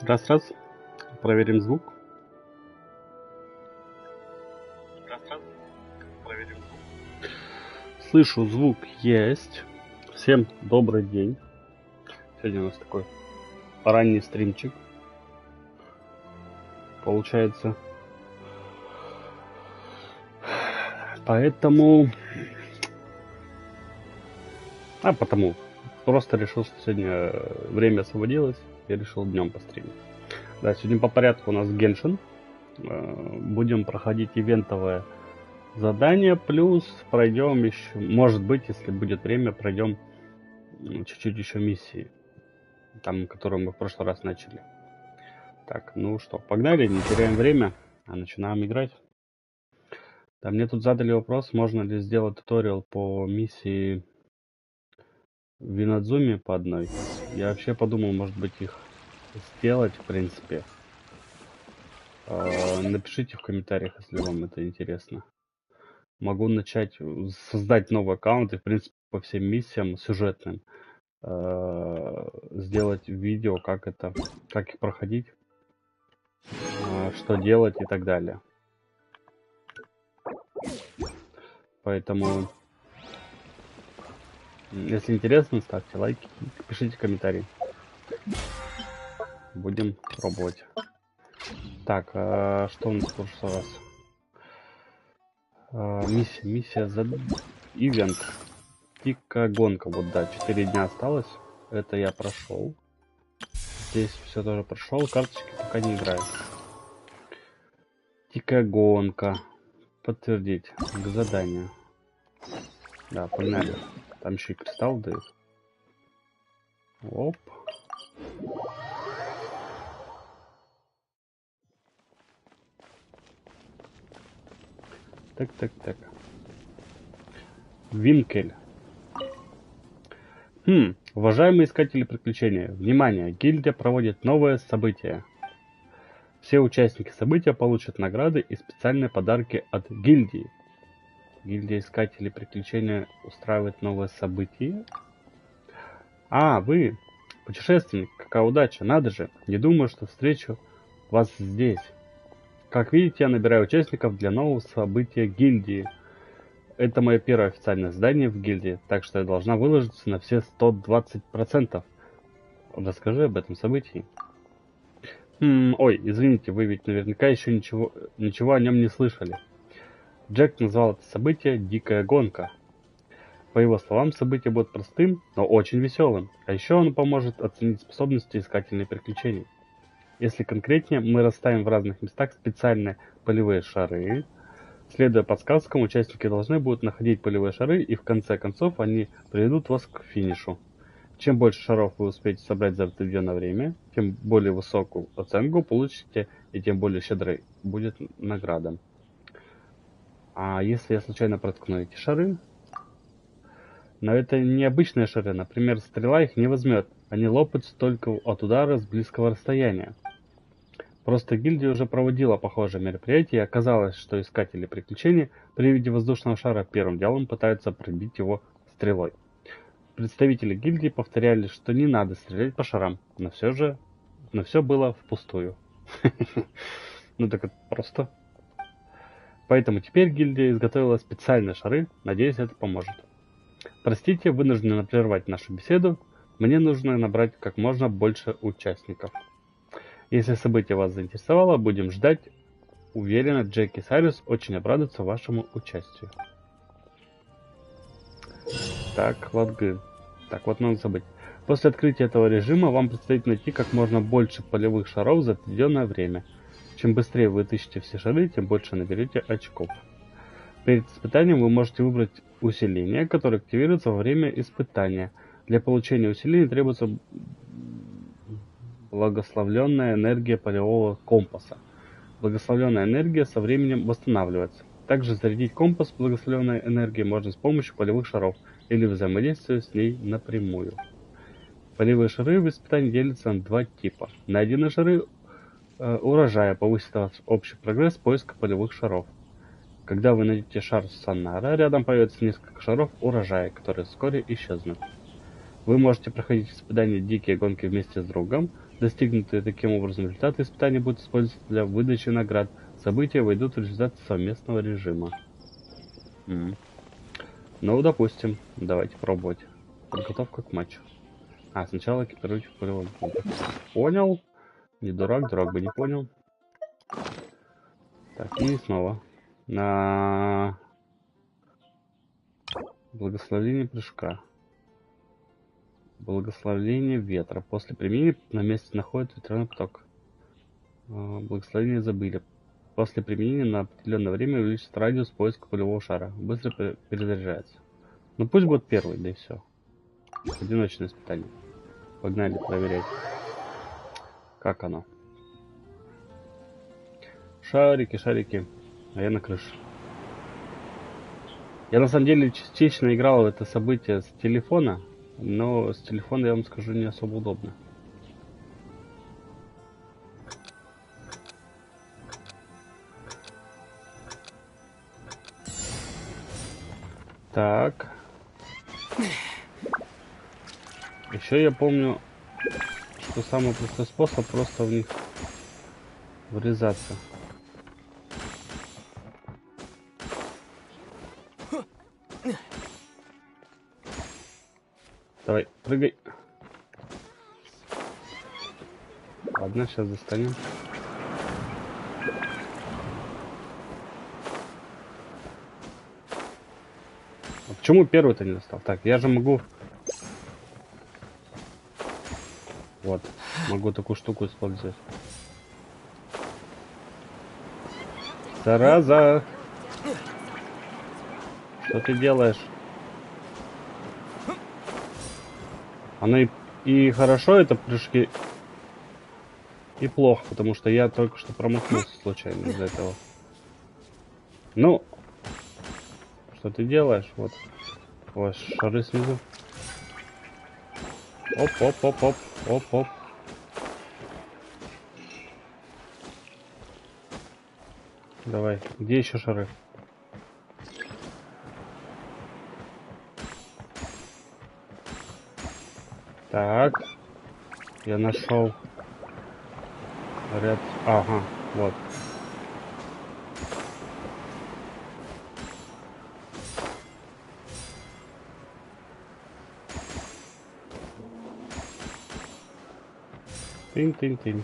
Раз. Проверим звук. Раз. Проверим звук. Слышу, звук есть. Всем добрый день. Сегодня у нас такой ранний стримчик. Получается. Потому просто решил, что сегодня время освободилось, и решил днем постримить. Да, сегодня по порядку у нас Genshin. Будем проходить ивентовое задание, плюс пройдем еще, может быть, если будет время, пройдем чуть-чуть еще миссии, там, которую мы в прошлый раз начали. Так, ну что, погнали, не теряем время, а начинаем играть. Да, мне тут задали вопрос, можно ли сделать туториал по миссии в Винодзуме по одной. Я вообще подумал, может быть, их сделать, в принципе. Напишите в комментариях, если вам это интересно. Могу начать создать новый аккаунт и, в принципе, по всем миссиям сюжетным сделать видео, как их проходить, что делать и так далее. Поэтому, если интересно, ставьте лайки, пишите комментарии. Будем пробовать. Так, что у нас в прошлый раз? Миссия за ивент. Дикая гонка. Вот, да, 4 дня осталось. Это я прошел. Здесь все тоже прошел. Карточки пока не играю. Дикая гонка. Подтвердить. К заданию. Да, погнали. Там еще и кристалл дают. Оп. Так. Винкель. Уважаемые искатели приключения, внимание! Гильдия проводит новое событие. Все участники события получат награды и специальные подарки от гильдии. Гильдия искателей приключения устраивает новое событие. Вы путешественник, какая удача, надо же. Не думаю, что встречу вас здесь. Как видите, я набираю участников для нового события гильдии. Это мое первое официальное задание в гильдии, так что я должна выложиться на все 120%. Расскажи об этом событии. Ой, извините, вы ведь наверняка еще ничего о нем не слышали. Джек назвал это событие «Дикая гонка». По его словам, событие будет простым, но очень веселым. А еще оно поможет оценить способности искателей приключений. Если конкретнее, мы расставим в разных местах специальные полевые шары. Следуя подсказкам, участники должны будут находить полевые шары, и в конце концов они приведут вас к финишу. Чем больше шаров вы успеете собрать за определенное время, тем более высокую оценку получите, и тем более щедрой будет награда. А если я случайно проткну эти шары? Но это необычные шары, например, стрела их не возьмет, они лопаются только от удара с близкого расстояния. Просто гильдия уже проводила похожее мероприятие, и оказалось, что искатели приключений при виде воздушного шара первым делом пытаются пробить его стрелой. Представители гильдии повторяли, что не надо стрелять по шарам, но все было впустую. Ну так это просто. Поэтому теперь гильдия изготовила специальные шары, надеюсь, это поможет. Простите, вынуждены прервать нашу беседу, мне нужно набрать как можно больше участников. Если событие вас заинтересовало, будем ждать. Уверена, Джек и Сайрус очень обрадуются вашему участию. Так, ладгы. Так, вот надо забыть. После открытия этого режима вам предстоит найти как можно больше полевых шаров за определенное время. Чем быстрее вы отыщете все шары, тем больше наберете очков. Перед испытанием вы можете выбрать усиление, которое активируется во время испытания. Для получения усиления требуется благословленная энергия полевого компаса. Благословленная энергия со временем восстанавливается. Также зарядить компас благословленной энергией можно с помощью полевых шаров или взаимодействуя с ней напрямую. Полевые шары в испытании делятся на два типа. Найденные шары урожая повысит ваш общий прогресс поиска полевых шаров. Когда вы найдете шар Сонара, рядом появится несколько шаров урожая, которые вскоре исчезнут. Вы можете проходить испытания «Дикие гонки» вместе с другом, Достигнутые таким образом результаты испытаний будут использоваться для выдачи наград. События войдут в результат совместного режима. Ну, допустим, давайте пробовать. Подготовка к матчу. Сначала экипируйте в полевом клубе. Понял. Не дурак, дурак бы не понял. Так, и снова. На благословение прыжка. Благословение ветра. После применения на месте находит ветряной поток. Благословение забыли. После применения на определенное время увеличится радиус поиска полевого шара. Быстро перезаряжается. Ну пусть будет первый, да и все. Одиночное испытание. Погнали проверять. Как оно? Шарики, шарики. А я на крыше. Я на самом деле частично играл в это событие с телефона. Но с телефона, я вам скажу, не особо удобно. Так. Еще я помню, что самый простой способ просто в них врезаться. Давай, прыгай. Ладно, сейчас достанем. А почему первый-то не достал? Так, я же могу... Вот, могу такую штуку использовать. Зараза! Что ты делаешь? Оно и хорошо, это прыжки, и плохо, потому что я только что промахнулся случайно из-за этого. Ну, что ты делаешь? Вот, вот шары снизу. Оп-оп-оп-оп, оп-оп. Давай, где еще шары? Так, я нашел ряд. Ага, вот. Тынь-тынь-тынь.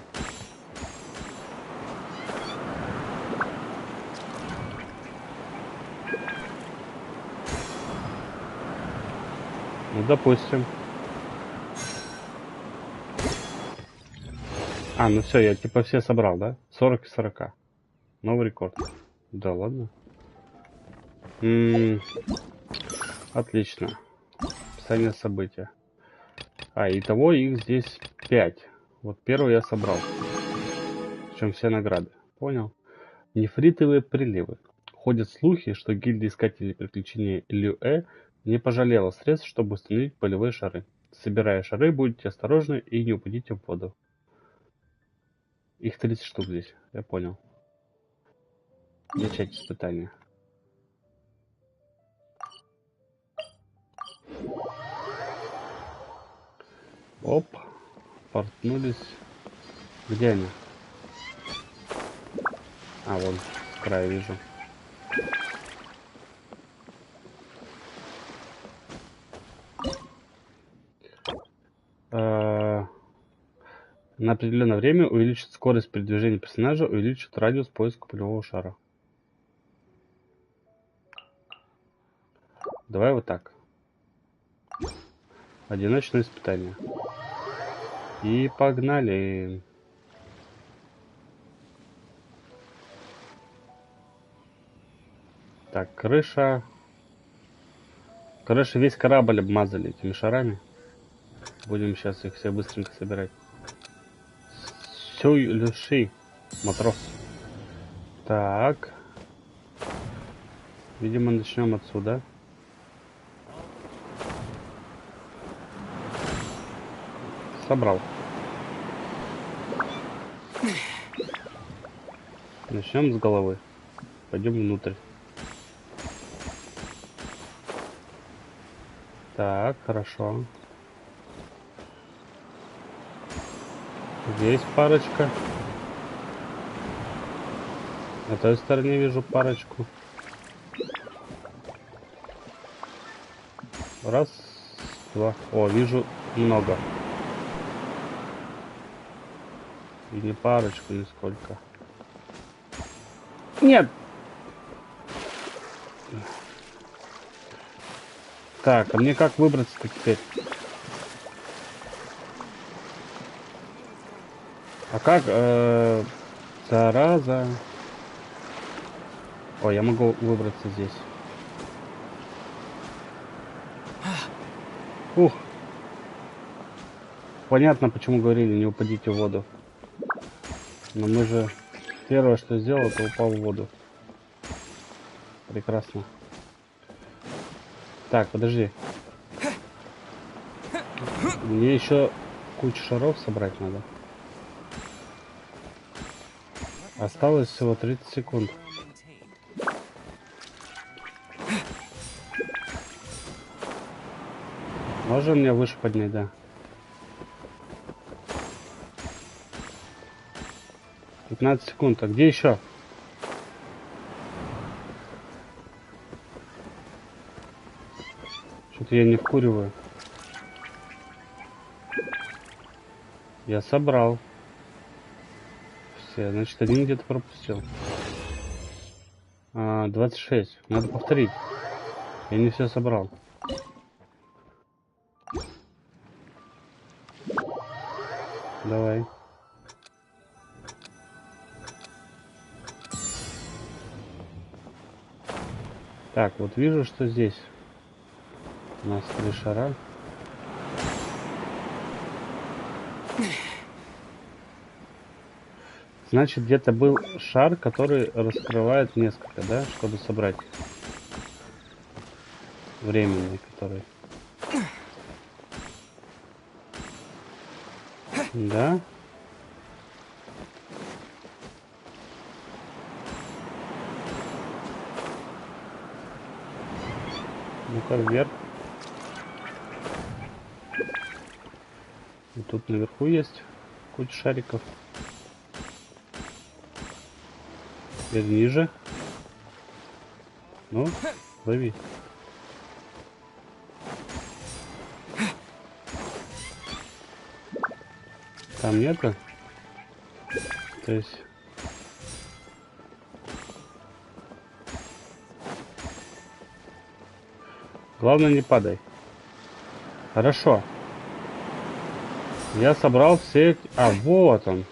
Ну, допустим. Ну все, я типа все собрал, да? 40 из 40. Новый рекорд. Да ладно. Отлично. Описание события. Итого их здесь 5. Вот первый я собрал. Причем все награды. Понял? Нефритовые приливы. Ходят слухи, что гильдия искателей приключений Люэ не пожалела средств, чтобы установить полевые шары. Собирая шары, будьте осторожны и не упадите в воду. Их 30 штук здесь, я понял. Начать испытание. Оп, портнулись. Где они? Вон, с края вижу. На определенное время увеличит скорость передвижения персонажа, увеличит радиус поиска полевого шара. Давай вот так. Одиночное испытание. И погнали. Так, крыша. Короче, весь корабль обмазали этими шарами. Будем сейчас их все быстренько собирать. Сюй Люши, матрос. Так. Видимо, начнем отсюда. Собрал. Начнем с головы. Пойдем внутрь. Так, хорошо. Есть парочка. На той стороне вижу парочку. Раз, два. О, вижу много. И не парочку, нисколько. Нет! Так, а мне как выбраться-то теперь? А как? Зараза. О, я могу выбраться здесь. Ух. Понятно, почему говорили, не упадите в воду. Но мы же... Первое, что сделал, это упал в воду. Прекрасно. Так, подожди. Мне еще кучу шаров собрать надо. Осталось всего 30 секунд. Можно меня выше поднять, да? 15 секунд. А где еще? Что-то я не вкуриваю. Я собрал. Все, значит, один где-то пропустил. 26. Надо повторить. Я не все собрал. Давай. Так, вот вижу, что здесь у нас 3 шара. Значит, где-то был шар, который раскрывает несколько, да, чтобы собрать. Временный, который. Да. Ну-ка, вверх. И тут наверху есть куча шариков. Теперь ниже. Ну, лови. Там нету. То есть... Главное, не падай. Хорошо. Я собрал все... А, вот он.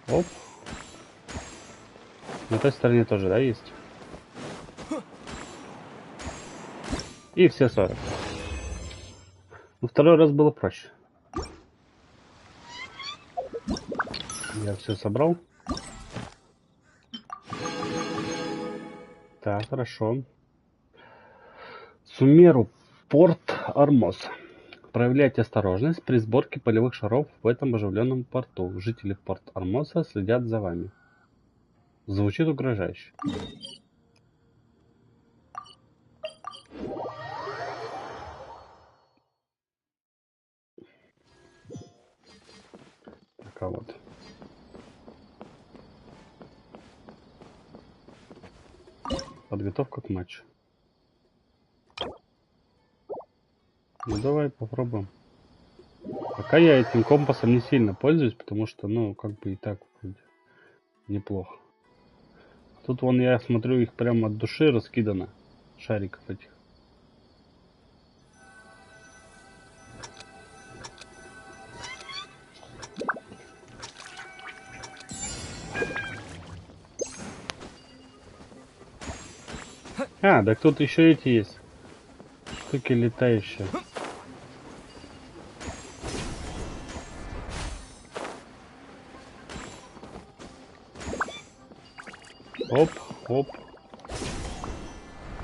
Оп. На той стороне тоже, да, есть? И все 40. Ну, второй раз было проще. Я все собрал. Так, хорошо. Сумеру порт Армоз. Проявляйте осторожность при сборке полевых шаров в этом оживленном порту. Жители порт Армоза следят за вами. Звучит угрожающе. Так, а вот. Подготовка к матчу. Ну давай попробуем. Пока я этим компасом не сильно пользуюсь, потому что, ну, как бы и так вроде неплохо. Тут вон, я смотрю, их прямо от души раскидано. Шариков этих. А, так тут еще эти есть. Штуки летающие. Оп, оп.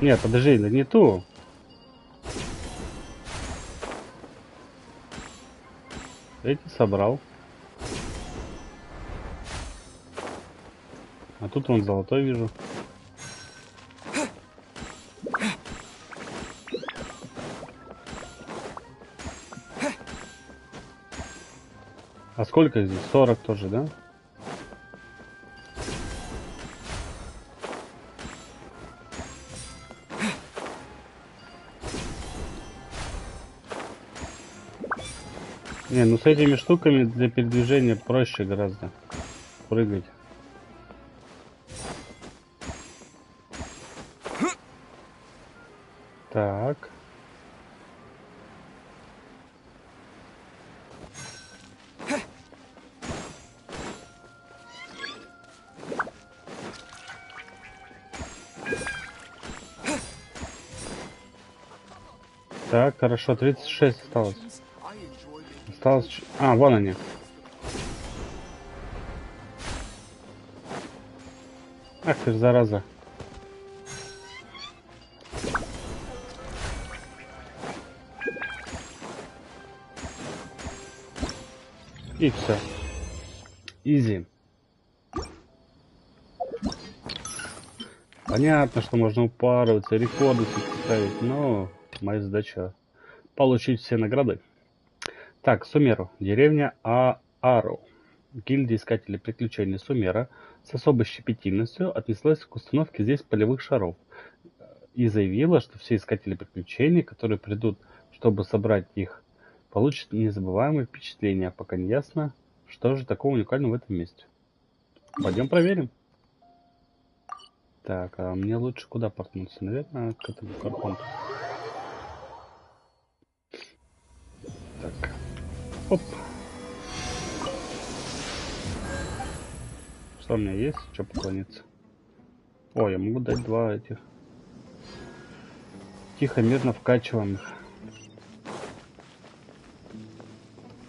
Нет, подожди, да не ту. Эти собрал. А тут вон золотой вижу. А сколько здесь? 40 тоже, да? Не, ну с этими штуками для передвижения проще гораздо прыгать. Так. Так, хорошо, 36 осталось. Осталось... А, вон они. Ах ты ж, зараза. И все. Изи. Понятно, что можно упарываться, рекорды ставить, но моя задача получить все награды. Так, Сумеру. Деревня Аару. Гильдия искателей приключений Сумера с особой щепетильностью отнеслась к установке здесь полевых шаров и заявила, что все искатели приключений, которые придут, чтобы собрать их, получат незабываемые впечатления, пока не ясно, что же такого уникального в этом месте. Пойдем проверим. Так, а мне лучше куда портнуться? Наверное, к этому карпонту. Так. Оп. Что у меня есть? Что поклониться? О, я могу дать два этих. Тихо, мирно вкачиваем их.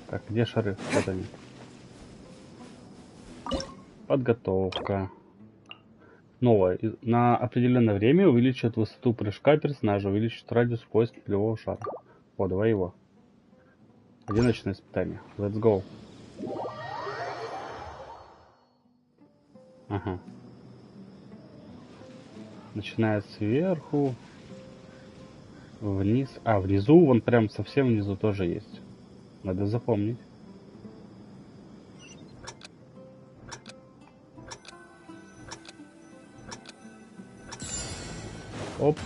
Так, где шары? Вот они. Подготовка. Новое. На определенное время увеличивает высоту прыжка персонажа, увеличивает радиус поиска полевого шара. О, давай его. Одиночное испытание. Let's go. Ага. Начиная сверху. Вниз. А, внизу, вон прям совсем внизу тоже есть. Надо запомнить. Оп.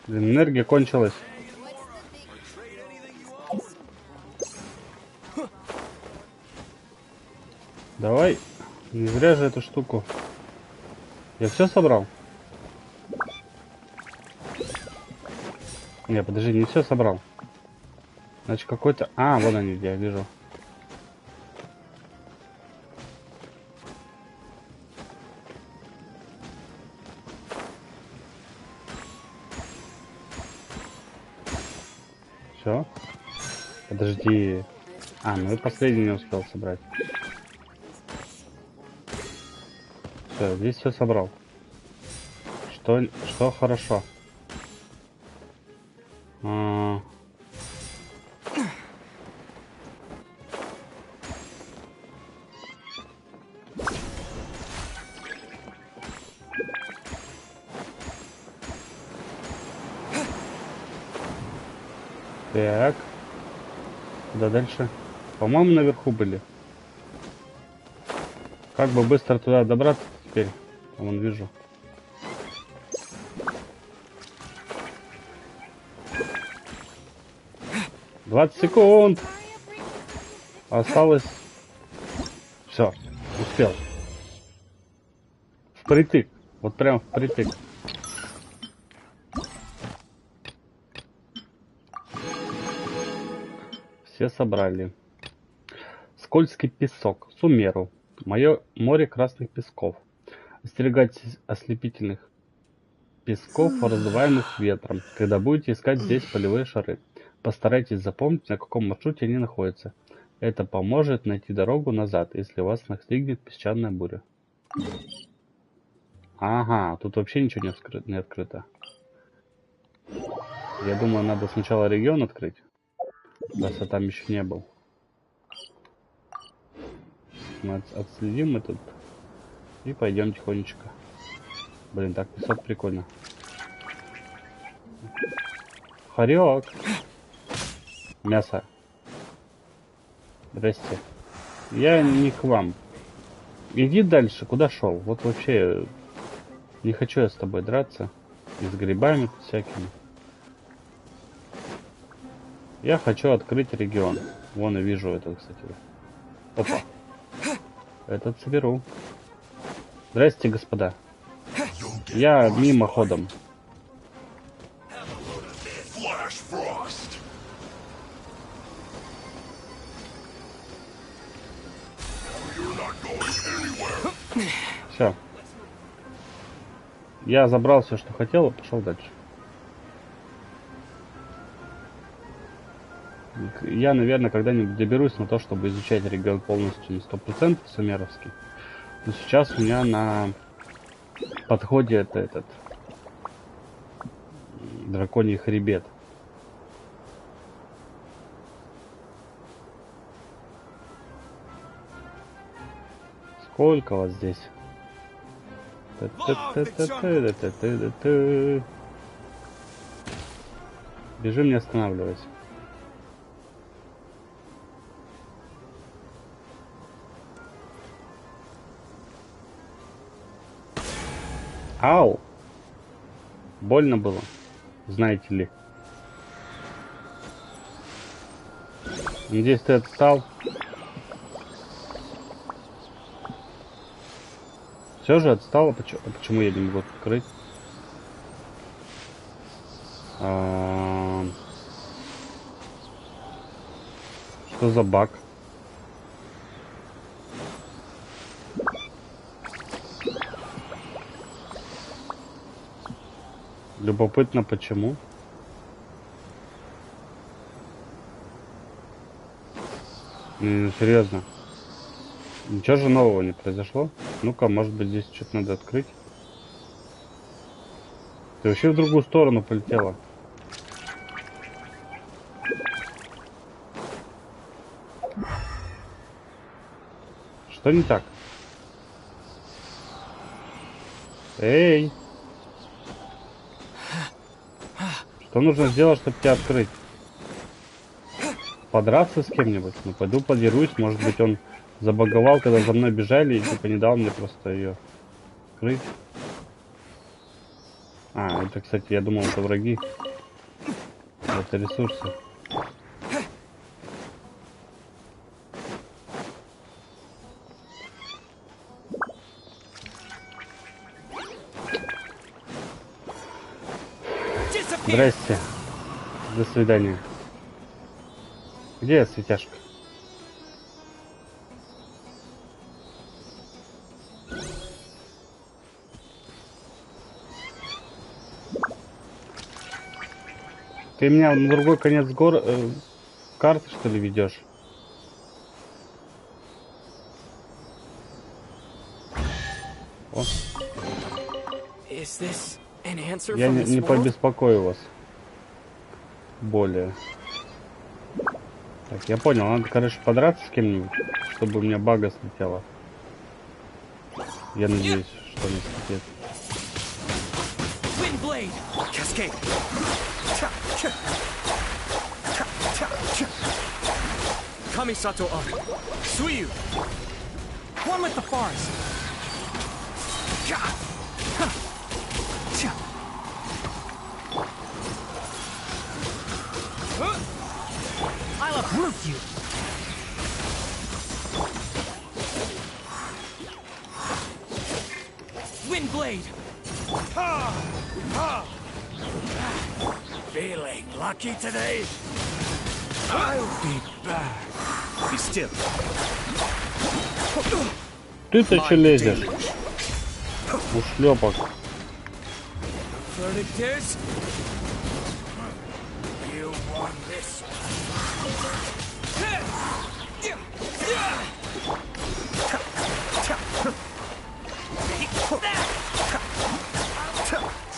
Блин, энергия кончилась. Давай. Не зря же эту штуку. Я все собрал? Не, подожди, не все собрал. Значит, какой-то... А, вон они, я вижу. Все. Подожди. А, ну и последний не успел собрать. Все, здесь все собрал. Что хорошо. Так. Куда дальше? По-моему, наверху были. Как бы быстро туда добраться теперь? Вон вижу. «20 секунд. Осталось. Все, успел. Впритык. Вот прям впритык. Все собрали. Скользкий песок. Сумеру. Мое море красных песков. Остерегайтесь ослепительных песков, раздуваемых ветром, когда будете искать здесь полевые шары. Постарайтесь запомнить, на каком маршруте они находятся. Это поможет найти дорогу назад, если вас настигнет песчаная буря. Ага, тут вообще ничего не открыто. Я думаю, надо сначала регион открыть. Раз я там еще не был. Мы отследим этот и пойдем тихонечко. Блин, так песок прикольно. Хорек. Мясо. Здрасте. Я не к вам. Иди дальше, куда шел? Вот вообще не хочу я с тобой драться. И с грибами всякими. Я хочу открыть регион. Вон и вижу это, кстати. Опа. Этот соберу. Здрасте, господа. Я мимоходом. Все. Я забрал все, что хотел, и пошел дальше. Я, наверное, когда-нибудь доберусь на то, чтобы изучать регион полностью, не 100% сумеровский. Но сейчас у меня на подходе это этот драконий хребет. Сколько вас здесь? Бежим, не останавливайся. Ау! Больно было, знаете ли. Надеюсь, ты отстал. Все же отстало. Почему я не могу открыть? Что за баг? Любопытно, почему? Серьезно. Ничего же нового не произошло? Ну-ка, может быть, здесь что-то надо открыть. Ты вообще в другую сторону полетела. Что не так? Эй! Что нужно сделать, чтобы тебя открыть? Подраться с кем-нибудь? Ну, пойду подерусь. Может быть, он забаговал, когда за мной бежали, и типа не дал мне просто ее открыть. А, это, кстати, я думал, это враги. Это ресурсы. Здрасте. До свидания. Где светяшка? Ты меня на другой конец карты, что ли, ведешь? О. Я не побеспокою вас. Более. Так, я понял, надо, короче, подраться с кем-нибудь, чтобы у меня бага слетела. Я надеюсь, что не слетит. Kamisato up. Suiyu. One with the forest. I'll uproot you. Windblade. Feeling lucky today? I'll be back. Be still. Ты-то че лезешь? Ушлепок. Verdict is, you won this one.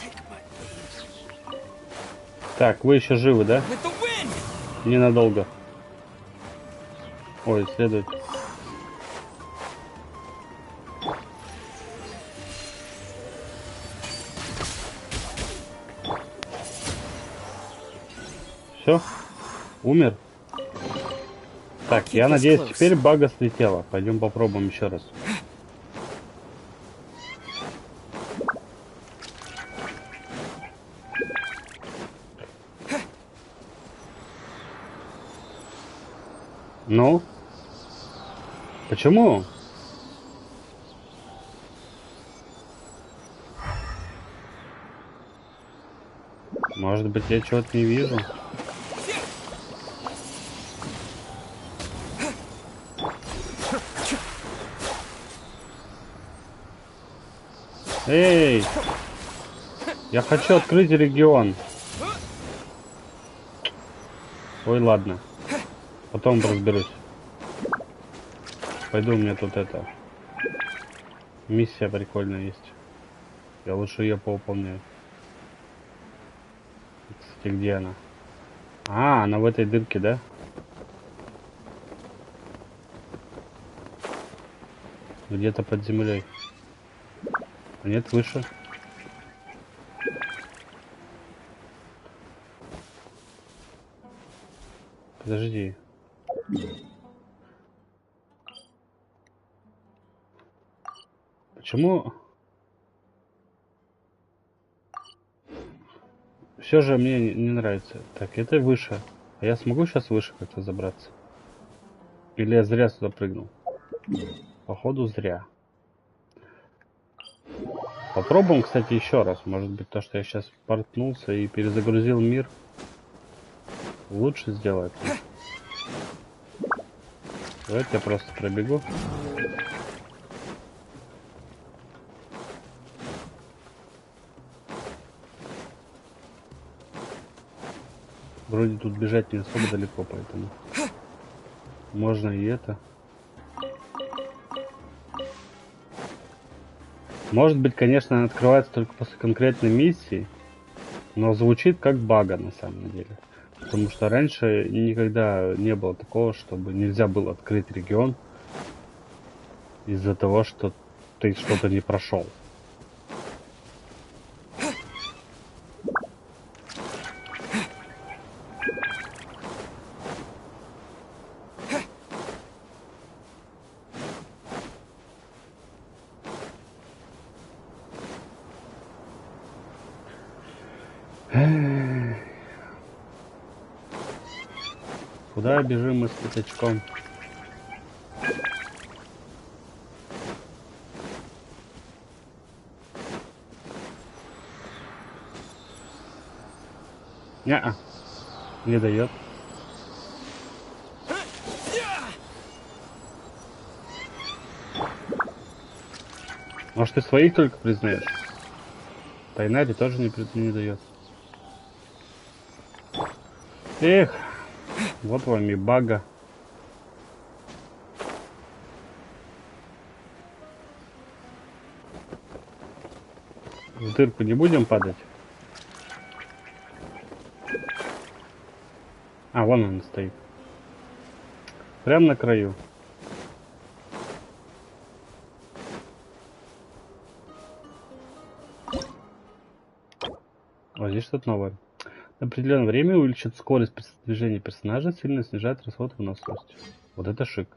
Take my lead. Так, вы еще живы, да? With the wind. Ненадолго. Ой, следует. Все? Умер? Так, я надеюсь, теперь бага слетела. Пойдем попробуем еще раз. Ну? Почему? Может быть, я чего-то не вижу? Эй! Я хочу открыть регион. Ой, ладно. Потом разберусь. Пойду, у меня тут это... Миссия прикольная есть. Я лучше ее повыполняю. Кстати, где она? А, она в этой дырке, да? Где-то под землей. Нет, выше. Подожди. Почему? Все же мне не нравится. Так, это выше. А я смогу сейчас выше как-то забраться? Или я зря сюда прыгнул? Походу, зря. Попробуем, кстати, еще раз. Может быть, то, что я сейчас портнулся и перезагрузил мир, лучше сделает. Давайте я просто пробегу. Вроде тут бежать не особо далеко, поэтому можно и это. Может быть, конечно, она открывается только после конкретной миссии, но звучит как бага на самом деле. Потому что раньше никогда не было такого, чтобы нельзя было открыть регион из-за того, что ты что-то не прошел. Куда бежим мы с пятачком? Не-а, не дает. Может, ты своих только признаешь? Тайнари тоже не дает. Эх, вот вам и бага. В дырку не будем падать? А, вон он стоит. Прям на краю. Вот здесь что-то новое. На определенное время увеличит скорость движения персонажа, сильно снижает расход выносливости. Вот это шик.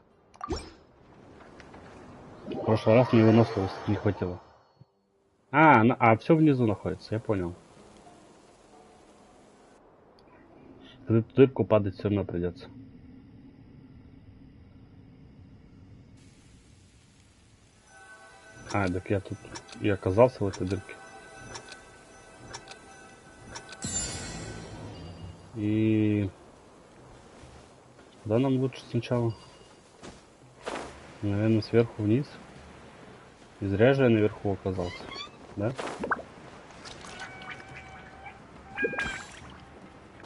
В прошлый раз мне выносливости не хватило. А все внизу находится, я понял. В эту дырку падать все равно придется. А, так я тут и оказался в этой дырке. И куда нам лучше сначала? Наверное, сверху вниз. И зря же я наверху оказался, да?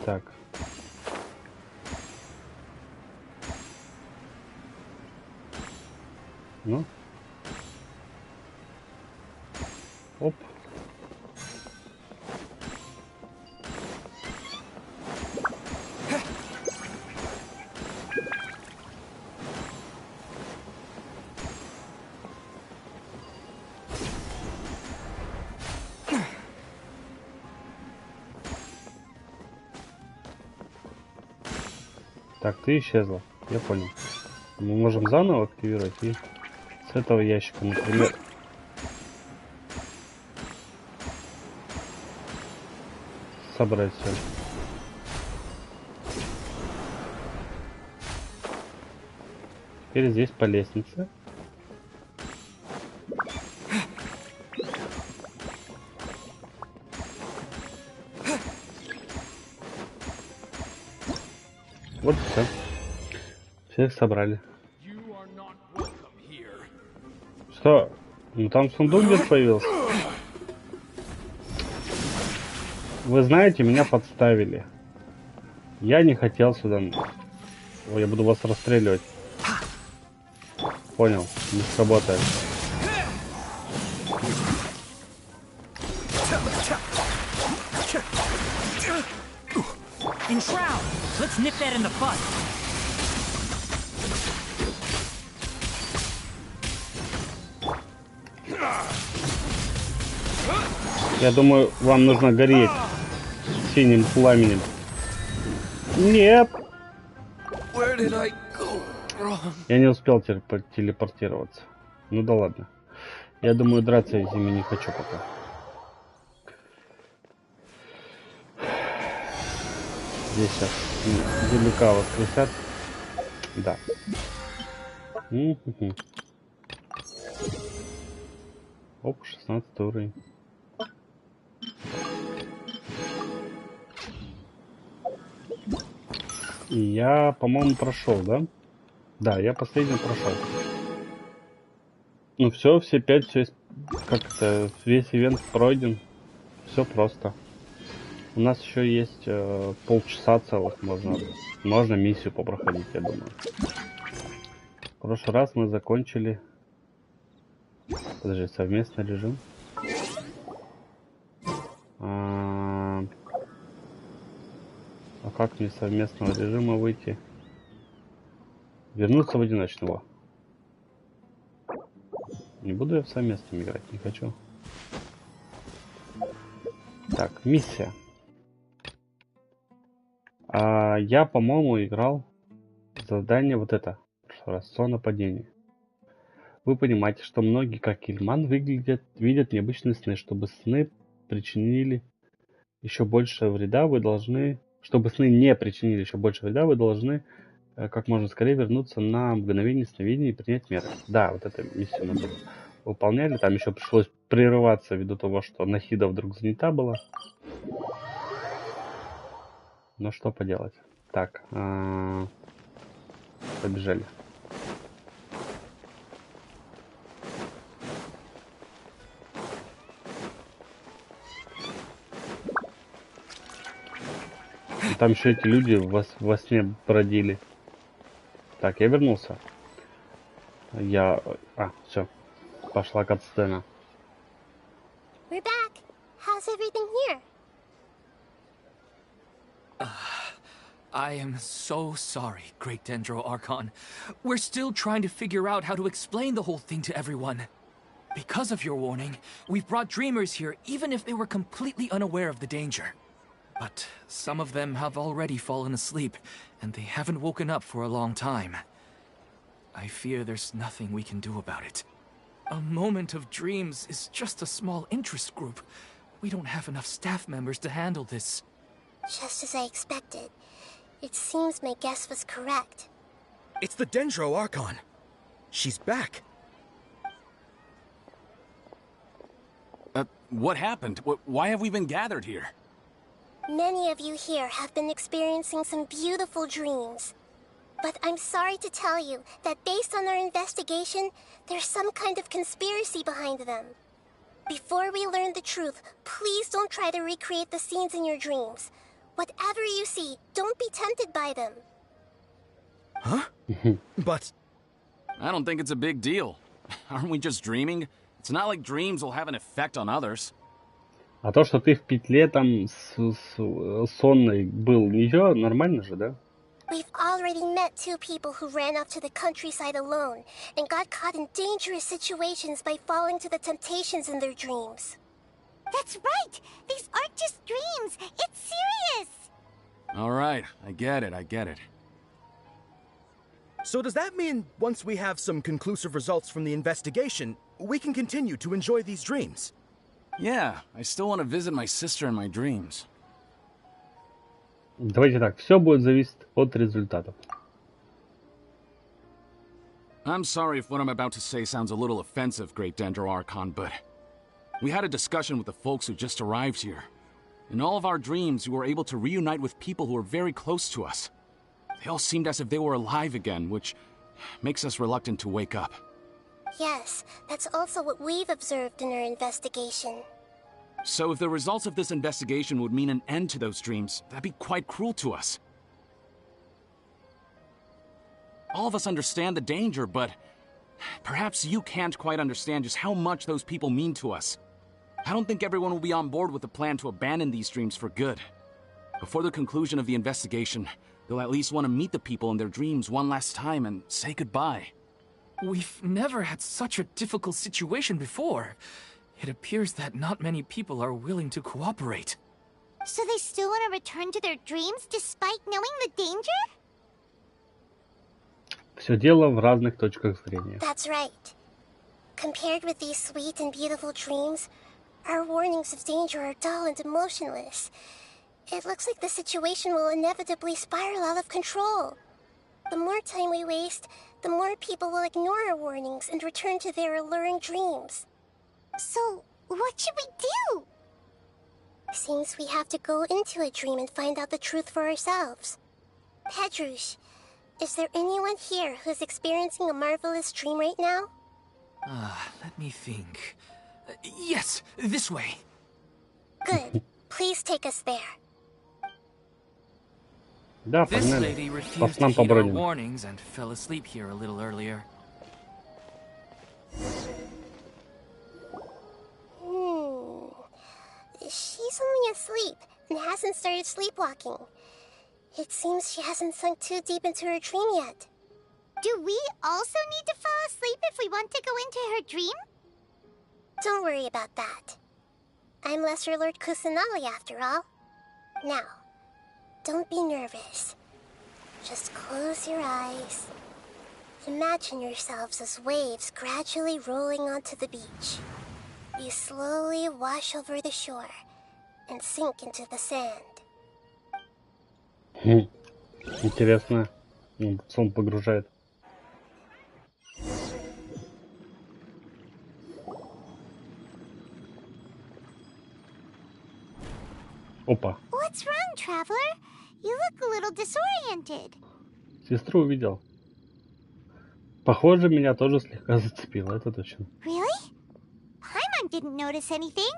Так. Ну. Оп. Так, ты исчезла. Я понял. Мы можем заново активировать и с этого ящика, например... собрать все. Теперь здесь по лестнице. Вот и все. Всех собрали. Что? Ну там сундук где-то появился. Вы знаете, меня подставили. Я не хотел сюда. Ой, я буду вас расстреливать. Понял, не сработает. Я думаю, вам нужно гореть синим пламенем. Нет. Я не успел телепортироваться. Ну да ладно. Я думаю, драться я с ними не хочу пока. Здесь сейчас велика воскресят. Да. Оп, 16 уровень. И я, по-моему, прошел, да? Да, я последний прошел. Ну все 5, все, как это, весь ивент пройден. Все просто. У нас еще есть полчаса целых, можно миссию попроходить, я думаю. В прошлый раз мы закончили... Подожди, совместный режим. А как мне совместного режима выйти? Вернуться в одиночного. Не буду я в совместном играть, не хочу. Так, миссия. Я, по-моему, играл задание вот это. Сон нападения. Вы понимаете, что многие, как Ильман, видят необычные сны. Чтобы сны причинили еще больше вреда, вы должны... Чтобы сны не причинили еще больше вреда, вы должны как можно скорее вернуться на мгновение сновидения и принять меры. Да, вот эту миссию мы выполняли. Там еще пришлось прерываться ввиду того, что Нахида вдруг занята была. Ну что поделать. Так, побежали. Там еще эти люди во сне бродили. Так, я вернулся. Все. Пошла катсцена. We're back. How's everything here? I am so sorry, Great Dendro Archon. We're still trying to figure out how to explain the whole thing to everyone. Because of your warning, we've brought dreamers here even if they were completely unaware of the danger. But some of them have already fallen asleep, and they haven't woken up for a long time. I fear there's nothing we can do about it. A moment of dreams is just a small interest group. We don't have enough staff members to handle this. Just as I expected. It seems my guess was correct. It's the Dendro Archon. She's back. What happened? Why have we been gathered here? Many of you here have been experiencing some beautiful dreams. But I'm sorry to tell you that based on our investigation, there's some kind of conspiracy behind them. Before we learn the truth, please don't try to recreate the scenes in your dreams. Whatever you see, don't be tempted by them. Huh? But... I don't think it's a big deal. Aren't we just dreaming? It's not like dreams will have an effect on others. А то, что ты в петле там сонный был, ничего, нормально же, да? We've already met 2 people who ran off to the countryside alone and got caught in dangerous situations by falling to the temptations in their dreams. That's right! These aren't just dreams! It's serious! All right, I get it. So does that mean once we have some conclusive results from the investigation, we can continue to enjoy these dreams? Yeah, I still want to visit my sister in my dreams. Давайте так, все будет зависеть от результатов. I'm sorry if what I'm about to say sounds a little offensive, Great Dendro Archon, but we had a discussion with the folks who just arrived here. In all of our dreams, we were able to reunite with people who were very close to us. They all seemed as if they were alive again, which makes us reluctant to wake up. Yes, that's also what we've observed in our investigation. So if the results of this investigation would mean an end to those dreams, that'd be quite cruel to us. All of us understand the danger, but perhaps you can't quite understand just how much those people mean to us. I don't think everyone will be on board with the plan to abandon these dreams for good. Before the conclusion of the investigation, they'll at least want to meet the people in their dreams one last time and say goodbye. We've never had such a difficult situation before. It appears that not many people are willing to cooperate. So they still want to return to their dreams despite knowing the danger? Все дело в разных точках зрения. That's right. Compared with these sweet and beautiful dreams, our warnings of danger are dull and emotionless. It looks like the situation will inevitably spiral out of control. The more time we waste, the more people will ignore our warnings and return to their alluring dreams. So, what should we do? Seems we have to go into a dream and find out the truth for ourselves. Pedrush, is there anyone here who's experiencing a marvelous dream right now? Let me think. Yes, this way. Good. Please take us there. Да, This погнали. lady По refused to снам heed our побродим. warnings and fell asleep here a little earlier. She's only asleep and hasn't started sleepwalking. It seems she hasn't sunk too deep into her dream yet. Do we also need to fall asleep if we want to go into her dream? Don't worry about that. I'm Lesser Lord Kusanali after all. Now, don't be nervous. Just close your eyes. Imagine yourselves as waves gradually rolling onto the beach. You slowly wash over the shore and sink into the sand. Интересно. Сон погружает. Опа. What's wrong, traveler? You look a little disoriented. Сестру увидел. Похоже, меня тоже слегка зацепило, это точно. Really? Paimon didn't notice anything.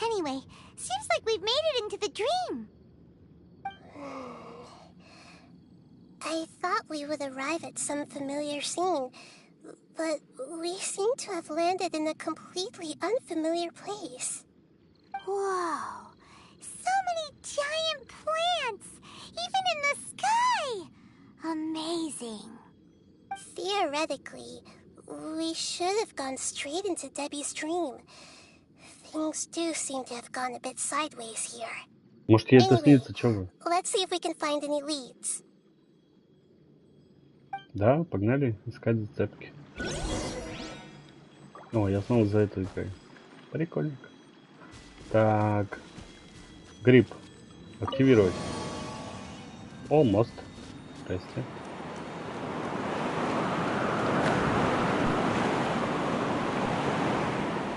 Anyway, seems like we've made it into the dream. I thought we would arrive at some familiar scene, but we seem to have landed in a completely unfamiliar place. Whoa! So many giant plants! Even in the sky! Amazing. Theoretically, we should have gone straight into Debbie's dream. Things do seem to have gone a bit sideways here. Может, ей это Anyway, снится, чё вы? let's see if we can find any leads. Да, погнали искать зацепки. О, я снова за эту играю. Прикольненько. Так. Гриб. Активировать. О, мост. Здрасте.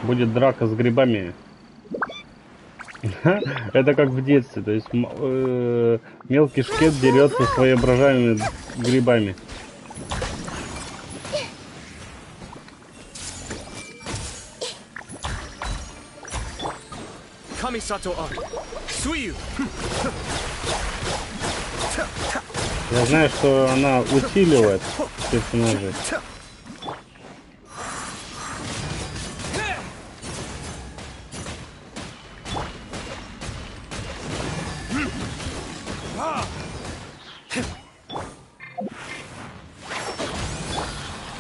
Будет драка с грибами. Это как в детстве. То есть мелкий шкет дерется с воображаемыми грибами. Kamisato-art. Suiyu. Я знаю, что она усиливает персонажей.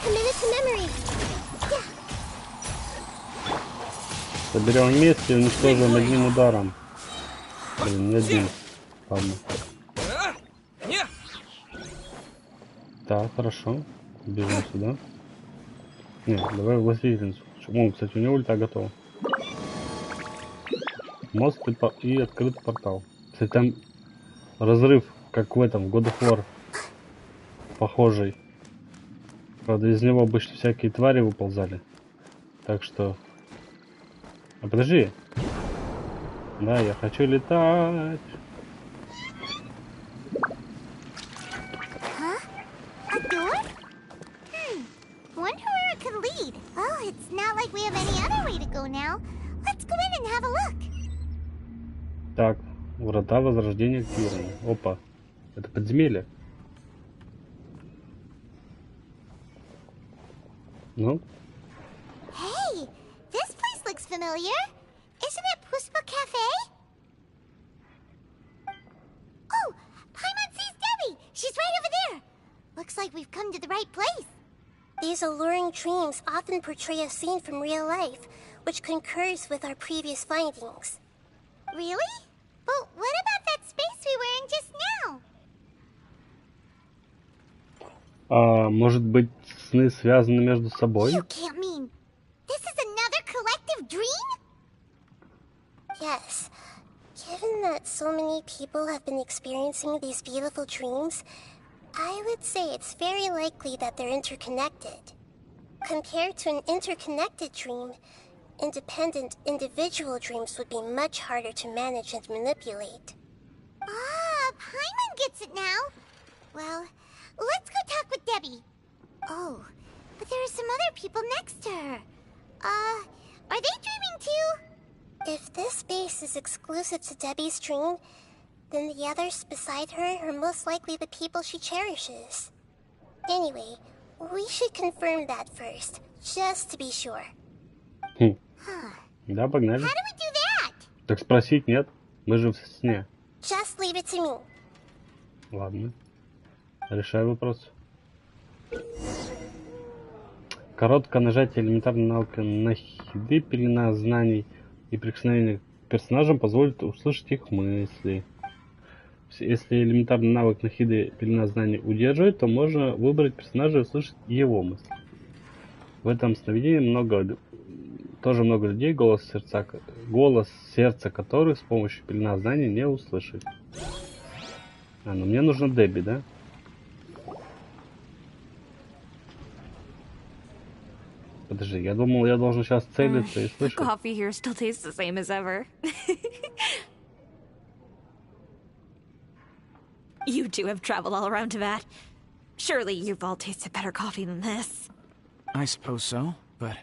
Commit it to memory. Соберем вместе и уничтожим одним ударом. Блин, не один. Ладно. Так, хорошо. Бежим сюда. Нет, давай властительницу. О, кстати, у него ульта готова. Мост и открытый портал. Кстати, там разрыв, как в этом, в God of War. Похожий. Правда, из него обычно всякие твари выползали. Так что... А подожди. Да, я хочу летать. Huh? A door? Wonder where it could lead. Well, it's not like we have any other way to go now. Let's go in and have a look. Так, врата возрождения активированы. Опа, это подземелье. Ну, Hey, this place looks familiar. Isn't it Puspa Cafe? Oh, Paimon sees Debbie. She's right over there. Looks like we've come to the right place. These alluring dreams often portray a scene from real life, which concurs with our previous findings. Really? But what about that space we were in just now? а может быть, сны связаны между собой? You can't mean this is another collective dream? Yes. Given that so many people have been experiencing these beautiful dreams, I would say it's very likely that they're interconnected. Compared to an interconnected dream, independent individual dreams would be much harder to manage and manipulate. Ah, Paimon gets it now. Well, let's go talk with Debbie. Oh, but there are some other people next to her. Are they dreaming too? If this space is exclusive to Debbie's dream, then the others beside her are most likely the people she cherishes. Anyway, we should confirm that first, just to be sure. Да, погнали. How do we do that? Так спросить нет, мы же в сне. Just leave it to me. Ладно, решаю вопрос. Короткое нажатие элементарной навыка на хиды, пелена знаний и прикосновение к персонажам позволит услышать их мысли. Если элементарный навык на хиды, пелена знаний удерживает, то можно выбрать персонажа и услышать его мысли. В этом сновидении тоже много людей, голос сердца которых с помощью пелена знаний не услышать. Но мне нужно Дебби, да? Подожди, я думал, я должен сейчас целиться и The слышать. coffee here still tastes the same as ever. You two have traveled all around Tibet. Surely you've all tasted better coffee than this. I suppose so, but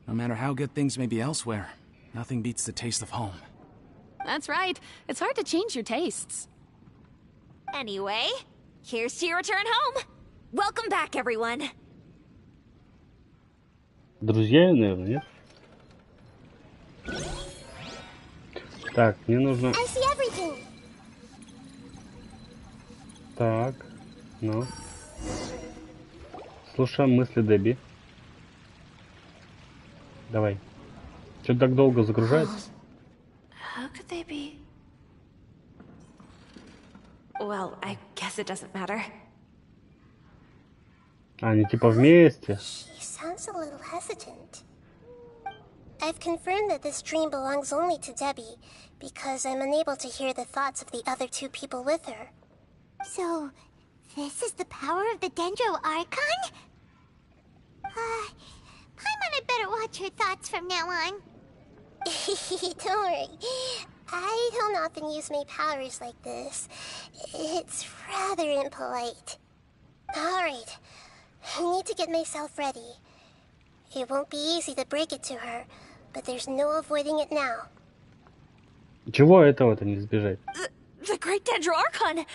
no matter how good things may be elsewhere, nothing beats the taste of home. That's right. It's hard to change your tastes. Anyway, here's to your return home. Welcome back, everyone. Друзья, наверное, нет? Так, мне нужно... I see everything. Так, ну. Слушаем мысли Дебби. Давай. Что так долго загружается? How could they be? Well, I guess it doesn't matter. Они типа вместе. She sounds a little hesitant. I've confirmed that this dream belongs only to Debbie, because I'm unable to hear the thoughts of the other two people with her. So, this is the power of the Dendro Archon? Paimon had better watch her thoughts from now on. Don't worry. I don't often use my powers like this. It's rather impolite. Alright. I need to get myself ready. It won't be easy to break it to her, but there's no avoiding it now. Чего этого-то не избежать? The Great Dendro Archon!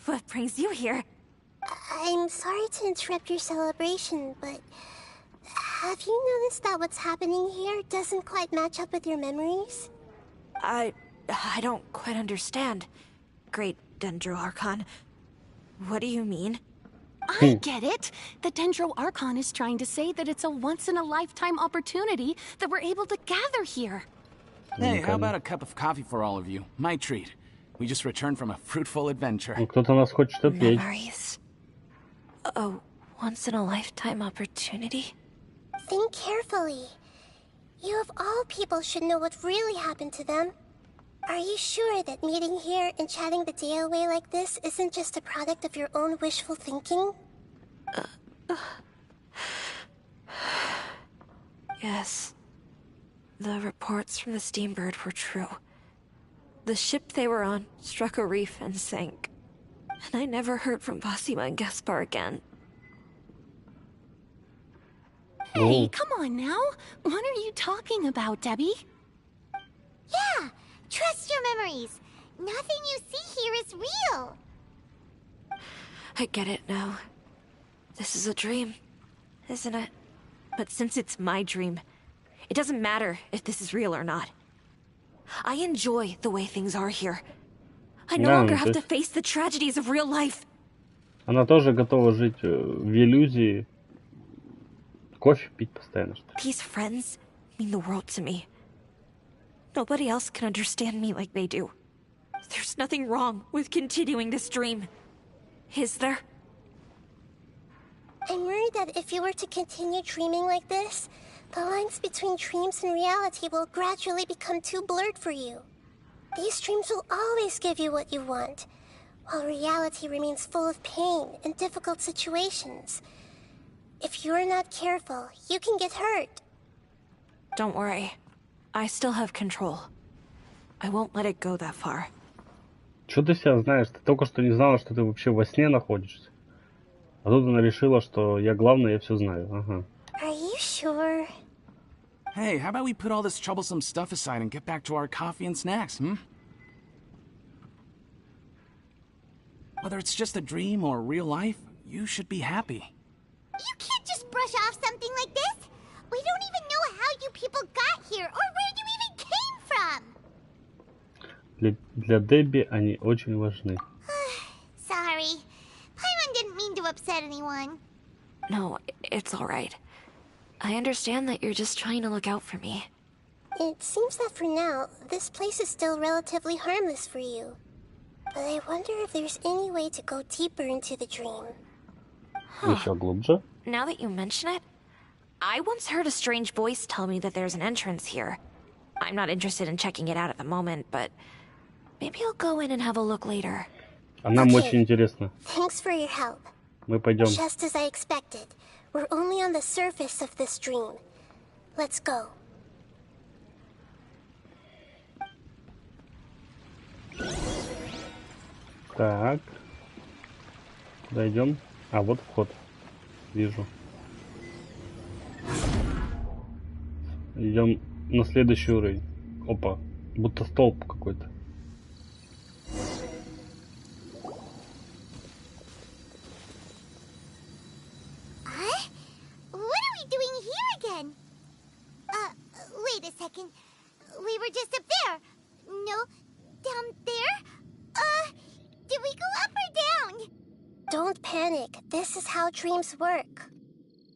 What brings you here? I'm sorry to interrupt your celebration, but have you noticed that what's happening here doesn't quite match up with your memories? I don't quite understand. Great Dendro Archon. What do you mean? I get it. The Dendro Archon is trying to say that it's a once-in-a-lifetime opportunity that we're able to gather here. Hey, how about a cup of coffee for all of you? My treat. We just returned from a fruitful adventure. Кто-то нас хочет ответить. Memories. A once-in-a-lifetime opportunity? Think carefully. You of all people should know what really happened to them. Are you sure that meeting here and chatting the day away like this isn't just a product of your own wishful thinking? Yes. The reports from the Steambird were true. The ship they were on struck a reef and sank. And I never heard from Basima and Gaspar again. Hey, come on now. What are you talking about, Debbie? Yeah, trust your memories. Nothing you see here is real. I get it now. This is a dream, isn't it? But since it's my dream, it doesn't matter if this is real or not. I enjoy the way things are here. I no longer have to face the tragedies of real life. Она тоже готова жить в иллюзии. Кофе пить постоянно, что ли? These friends mean the world to me. Nobody else can understand me like they do. There's nothing wrong with continuing this dream. Is there? I'm worried that if you were to continue dreaming like this, the lines between dreams and reality will gradually become too blurred for you. These dreams will always give you what you want, while reality remains full of pain and difficult situations. If you're not careful, you can get hurt. Don't worry. I still have control. I won't let it go that far. Чё ты себя знаешь? Ты только что не знала, что ты вообще во сне находишься. А тут она решила, что я главный, я все знаю. Ага. Are you sure? Hey, how about we put all this troublesome stuff aside and get back to our coffee and snacks, Whether it's just a dream or real life, you should be happy. You can't just brush off something like this. We don't even know how you people got here or where you even came from. Для Дебби они очень важны. Sorry. Paimon didn't mean to upset anyone. No, it's all right. I understand that you're just trying to look out for me. It seems that for now, this place is still relatively harmless for you. But I wonder if there's any way to go deeper into the dream. Еще глубже. Now that you mention it, I once heard a strange voice tell me that there's an entrance here. I'm not interested in checking it out at the moment, but maybe I'll go in and have a look later. А нам очень интересно. Thanks for your help. Мы пойдем. Just as I expected. We're only on the surface of this dream. Let's go. Так. Куда идем? А, вот вход. Вижу. Идем на следующий уровень. Опа. Будто столб какой-то. Wait a second. We were just up there. No, down there? Did we go up or down? Don't panic. This is how dreams work.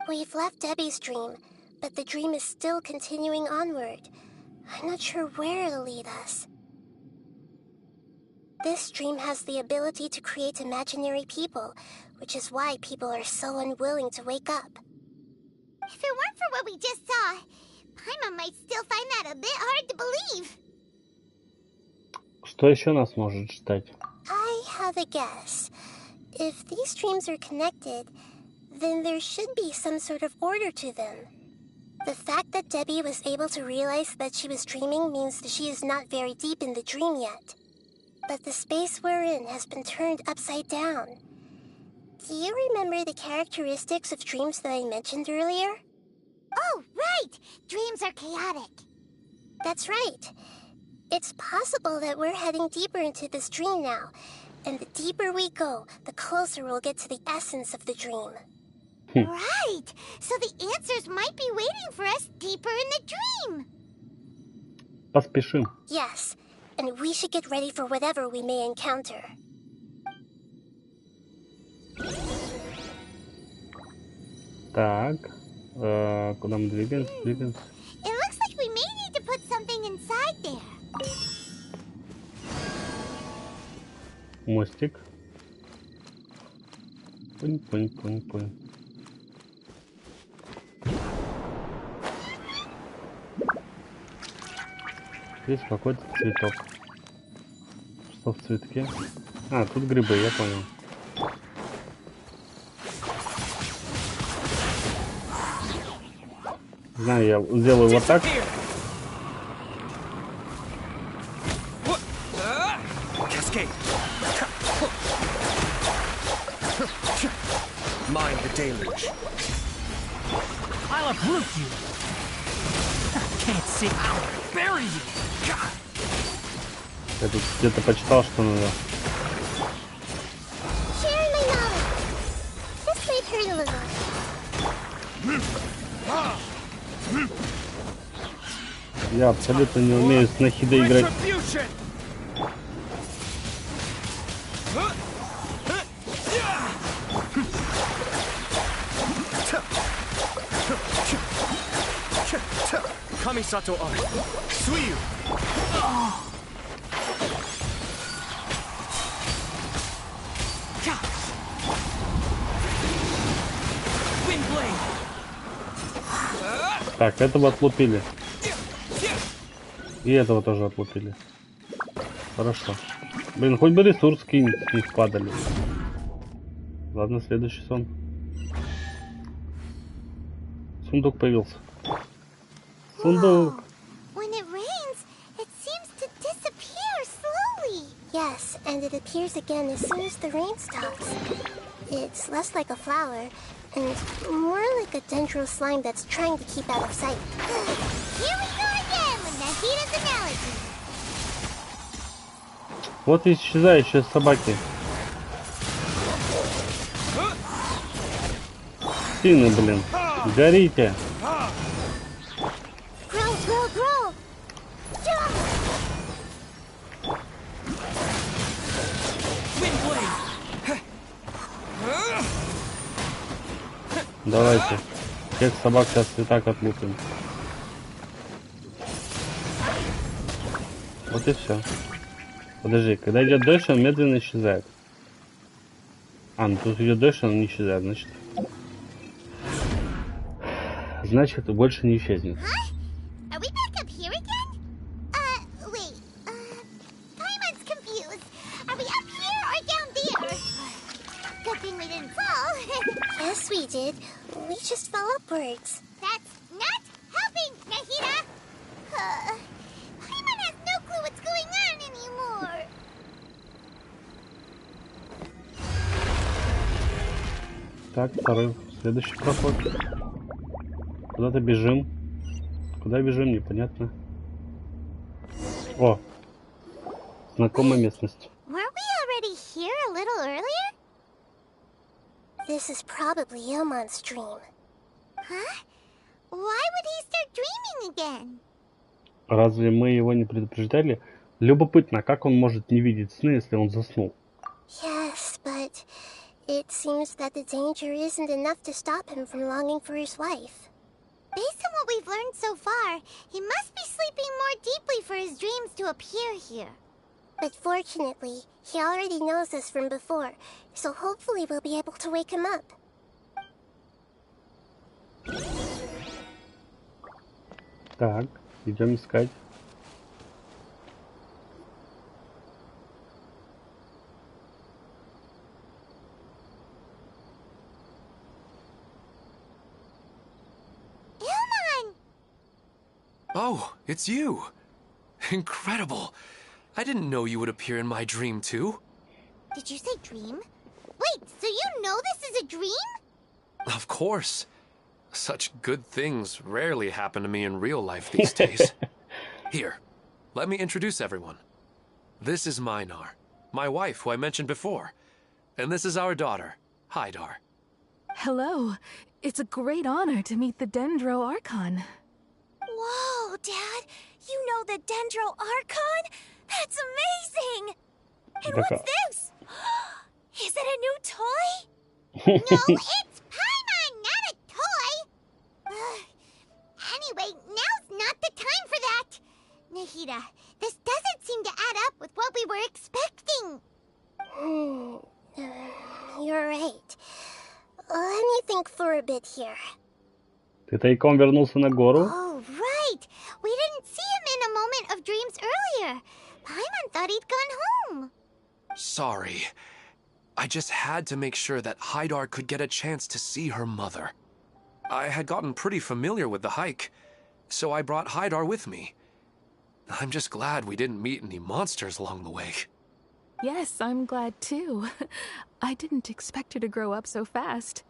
We've left Debbie's dream, but the dream is still continuing onward. I'm not sure where it'll lead us. This dream has the ability to create imaginary people, which is why people are so unwilling to wake up. If it weren't for what we just saw, Paimon might still find that a bit hard to believe. Что еще нас может ждать? I have a guess. If these dreams are connected, then there should be some sort of order to them. The fact that Debbie was able to realize that she was dreaming means that she is not very deep in the dream yet. But the space we're in has been turned upside down. Do you remember the characteristics of dreams that I mentioned earlier? Oh, right! Dreams are chaotic. That's right. It's possible that we're heading deeper into this dream now. And the deeper we go, the closer we'll get to the essence of the dream. Right! So the answers might be waiting for us deeper in the dream. Поспешим. Yes, and we should get ready for whatever we may encounter. Так, куда мы двигаемся? Двигаемся. It looks like we may need to put something inside there. Мостик. Пунь. Здесь какой-то цветок. Что в цветке? А, тут грибы, я понял. Знаю, я сделаю вот так. Mind the deluge. I'll uproot you. Can't see. I'll bury you. Я тут где-то почитал, что надо. Sharing my knowledge. This might hurt a little. Я абсолютно не умею с Нахидой играть. Kamisato Art. Suiyu. Так, этого отлупили. И этого тоже отлупили. Хорошо. Блин, хоть бы ресурс кинь, с них падали. Ладно, следующий сон. Сундук появился. Сундук. When it rains, it seems to disappear slowly. Yes, and it appears again as soon as the rain stops. It's less like a flower and more like a dendro slime that's trying to keep out of sight. Here we go again with Nahita's analogy. Вот и исчезающие собаки. Сины, блин. Горите. Grow! Jump! Давайте. Всех собак сейчас и так отлупим. Вот и все. Подожди, когда идет дождь, он медленно исчезает. А, ну тут идет дождь, он не исчезает, значит. Значит, больше не исчезнет. Are we back up here again? Wait. Paimon's confused. Are we up here or down there? Good thing we didn't fall. Yes, we did. We just fell upwards. That's not helping, Nahita. Paimon has no clue what's going on anymore. Так, второй, следующий проход. Куда-то бежим. Куда бежим, непонятно. О! Знакомая местность. Weren't we already here a little earlier? This is probably Ilmon's dream. Huh? Why would he start dreaming again? Разве мы его не предупреждали? Любопытно, как он может не видеть сны, если он заснул? Yes, but it seems that the danger isn't enough to stop him from longing for his wife. Based on what we've learned so far, he must be sleeping more deeply for his dreams to appear here. But fortunately, he already knows us from before, so hopefully we'll be able to wake him up. Так, идем искать. Ilmon! Oh, it's you! Incredible! I didn't know you would appear in my dream, too. Did you say dream? Wait, so you know this is a dream? Of course. Such good things rarely happen to me in real life these days. Here, let me introduce everyone. This is Minar, my wife who I mentioned before. And this is our daughter, Hydar. Hello. It's a great honor to meet the Dendro Archon. Whoa, Dad! You know the Dendro Archon? That's amazing! And what's this? Is it a new toy? No, it's Paimon, not a toy! Anyway, now's not the time for that! Nahita, this doesn't seem to add up with what we were expecting. You're right. Let me think for a bit here. Ты тайком вернулся на гору? Oh, right. We didn't see him in a moment of dreams earlier. Paimon thought he'd gone home. Sorry. I just had to make sure that Haidar could get a chance to see her mother. I had gotten pretty familiar with the hike, so I brought Haidar with me. I'm just glad we didn't meet any monsters along the way. Yes, I'm glad too. I didn't expect her to grow up so fast.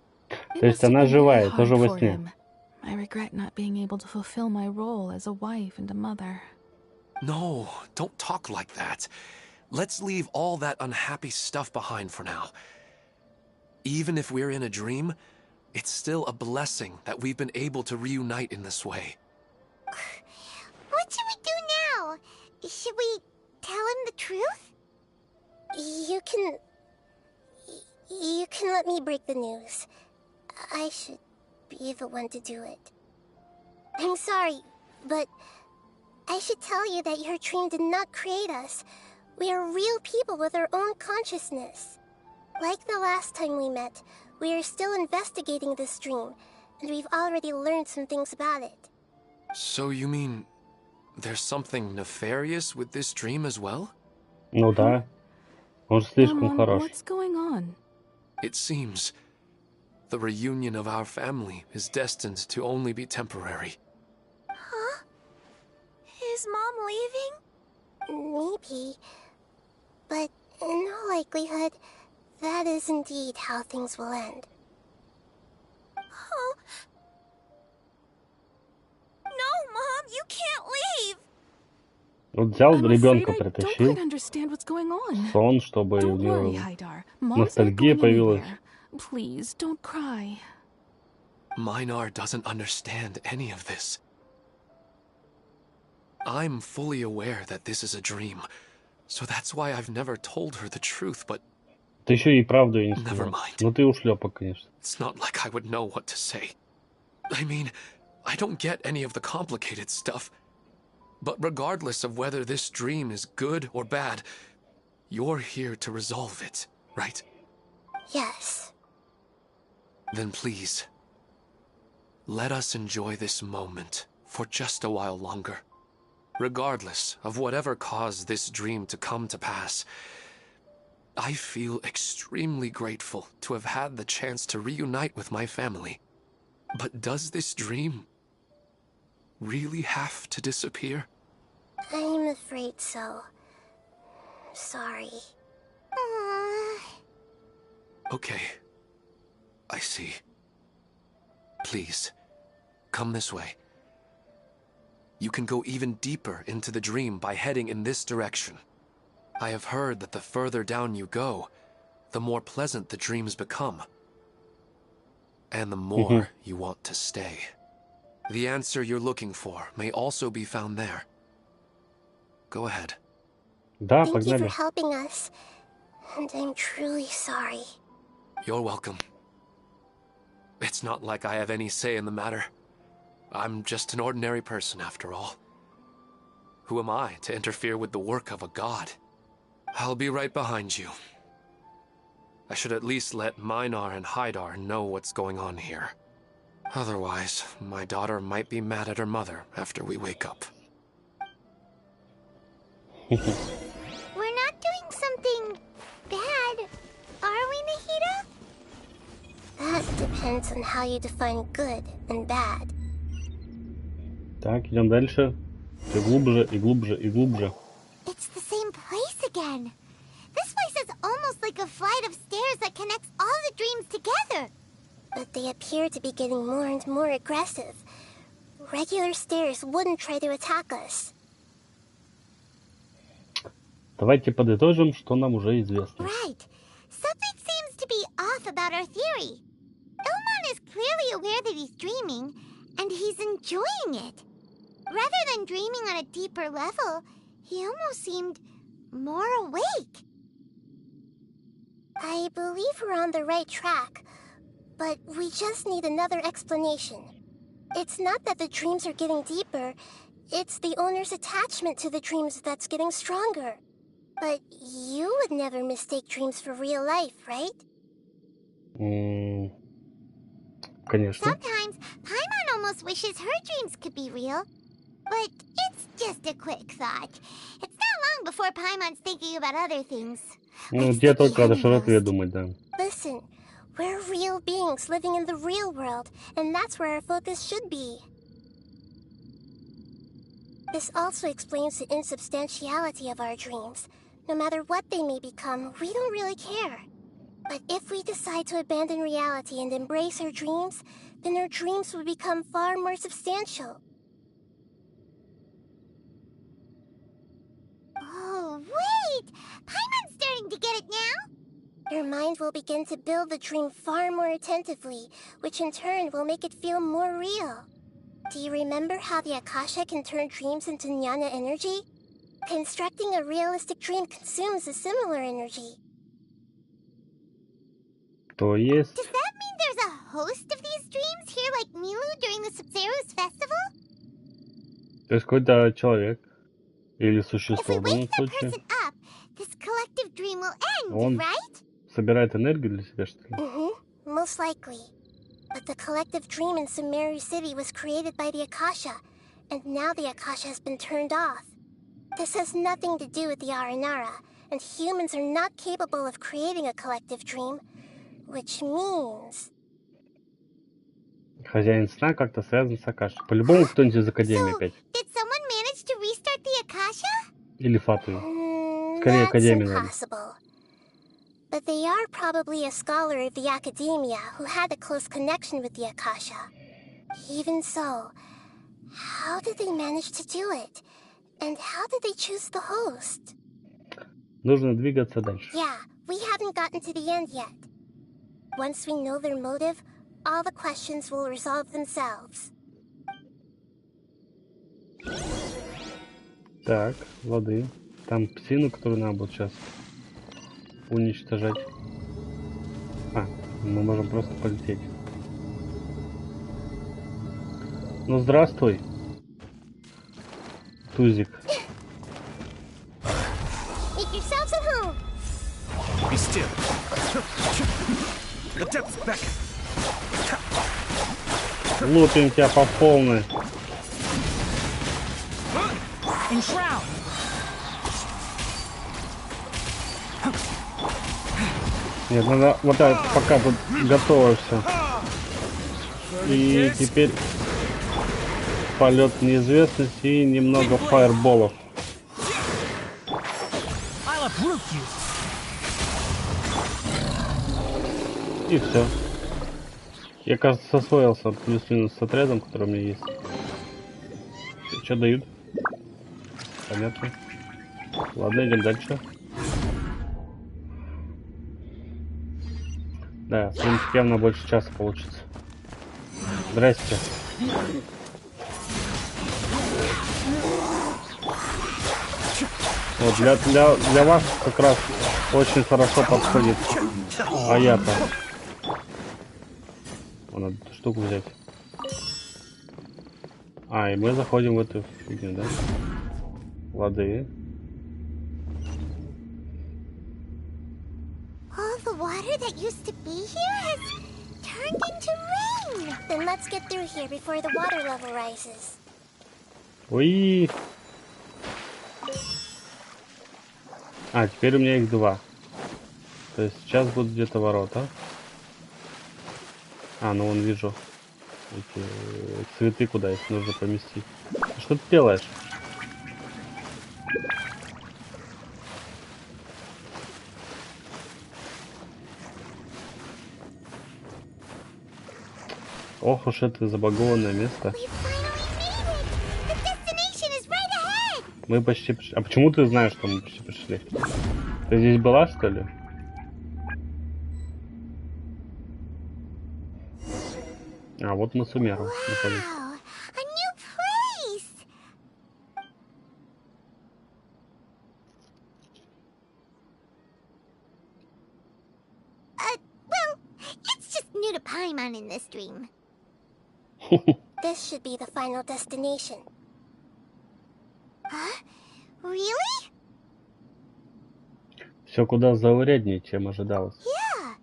It То есть must have она been very живая, hard тоже во for сне. him. I regret not being able to fulfill my role as a wife and a mother. No, don't talk like that. Let's leave all that unhappy stuff behind for now. Even if we're in a dream, it's still a blessing that we've been able to reunite in this way. What should we do now? Should we tell him the truth? You can let me break the news. I should be the one to do it. I'm sorry, but I should tell you that your dream did not create us. We are real people with our own consciousness. Like the last time we met, we are still investigating this dream, and we've already learned some things about it. So you mean there's something nefarious with this dream as well? Ну да. Он же слишком Paimon, хорош. what's going on? It seems the reunion of our family is destined to only be temporary. Huh? Is Mom leaving? Maybe. But in all likelihood, that is indeed how things will end. Oh. No, Mom, you can't leave! Вот взял I'm ребенка, afraid I don't притащил quite understand what's going on. в сон, чтобы у Don't worry, него Haidar. Mom's not ностальгия going появилась. anywhere. Please, don't cry. Minar doesn't understand any of this. I'm fully aware that this is a dream, so that's why I've never told her the truth, but Ты еще и правду ей не Never сказал. mind. Ну ты ушлепок, конечно. it's not like I would know what to say. I mean, I don't get any of the complicated stuff. But regardless of whether this dream is good or bad, you're here to resolve it, right? Yes. Then please, let us enjoy this moment for just a while longer. Regardless of whatever caused this dream to come to pass, I feel extremely grateful to have had the chance to reunite with my family. But does this dream really have to disappear? I'm afraid so. Sorry. Okay. I see. Please, come this way. You can go even deeper into the dream by heading in this direction. I have heard that the further down you go, the more pleasant the dreams become. And the more you want to stay. The answer you're looking for may also be found there. Go ahead. Да, Thank you for погнали. helping us. And I'm truly sorry. You're welcome. It's not like I have any say in the matter. I'm just an ordinary person, after all. Who am I to interfere with the work of a god? I'll be right behind you. I should at least let Minar and Haidar know what's going on here. Otherwise, my daughter might be mad at her mother after we wake up. We're not doing something bad, are we, Nahida? That depends on how you define good and bad. Так, идем дальше. Все глубже и глубже и глубже. It's the same place again. This place is almost like a flight of stairs that connects all the dreams together. But they appear to be getting more and more aggressive. Regular stairs wouldn't try to attack us. Давайте подытожим, что нам уже известно. Right. Something seems to be off about our theory. Ilman is clearly aware that he's dreaming, and he's enjoying it. Rather than dreaming on a deeper level, he almost seemed more awake. I believe we're on the right track, but we just need another explanation. It's not that the dreams are getting deeper, it's the owner's attachment to the dreams that's getting stronger. But you would never mistake dreams for real life, right? Конечно. Sometimes Paimon almost wishes her dreams could be real. But it's just a quick thought. It's not long before Paimon's thinking about other things. Ну, Like тебе sticky только о honey доширотве roast. думать, да. Listen, we're real beings living in the real world, and that's where our focus should be. This also explains the insubstantiality of our dreams. No matter what they may become, we don't really care. But if we decide to abandon reality and embrace our dreams, then our dreams will become far more substantial. Oh, wait! Paimon's starting to get it now? Your mind will begin to build the dream far more attentively, which in turn will make it feel more real. Do you remember how the Akasha can turn dreams into jnana energy? Constructing a realistic dream consumes a similar energy. То есть... Does that mean there's a host of these dreams here like Milu during the Sabzeruz festival? То есть какой-то человек или If существо we в данном wake that случае, person up, this collective dream will end, он right? собирает энергию для себя, что ли? Mm-hmm, most likely. But the collective dream in Sumeru City was created by the Akasha, and now the Akasha has been turned off. This has nothing to do with the Aranara, and humans are not capable of creating a collective dream, which means... Хозяин сна как-то связан с Акашей. По-любому кто-нибудь из Академии So, опять. did someone manage to restart the Akasha? Или Фатуи. Скорее, That's Академия, наверное. impossible. But they are probably a scholar of the Academia who had a close connection with the Akasha. Even so, how did they manage to do it? And how did they choose the host? Нужно двигаться дальше. Yeah, we haven't gotten to the end yet. Once we know their motive, all the questions will resolve themselves. Так, лады. Там псину, которую надо будет сейчас уничтожать. А, мы можем просто полететь. Ну, здравствуй, Тузик. Make yourselves at home. Be still. The depths beckon. Лупим тебя по полной. Enshroud! Нет, надо вот так, пока тут готово все. И теперь полет в неизвестность и немного фаерболов. I'll uproot you. И все. Я, кажется, освоился плюс-минус с отрядом, который у меня есть. Что дают? Понятно. Ладно, идем дальше. Да, в принципе, явно больше часа получится. Здрасте. Вот, для вас как раз очень хорошо подходит. А я-то. Надо эту штуку взять. А, и мы заходим в эту фигню, да? Лады. All the water that used to be here has turned into rain. Then let's get through here before the water level rises. Ой. А, теперь у меня их два. То есть сейчас будут где-то ворота. А, ну вон вижу эти цветы, куда их нужно поместить. Что ты делаешь? Ох уж это забагованное место. Мы почти пришли. А почему ты знаешь, что мы почти пришли? Ты здесь была, что ли? А, вот мы с Умером. Wow, a new place. Well, it's just new to Paimon in this dream. This should be the final destination. Huh? Really? Все куда зауряднее, чем ожидалось. Yeah,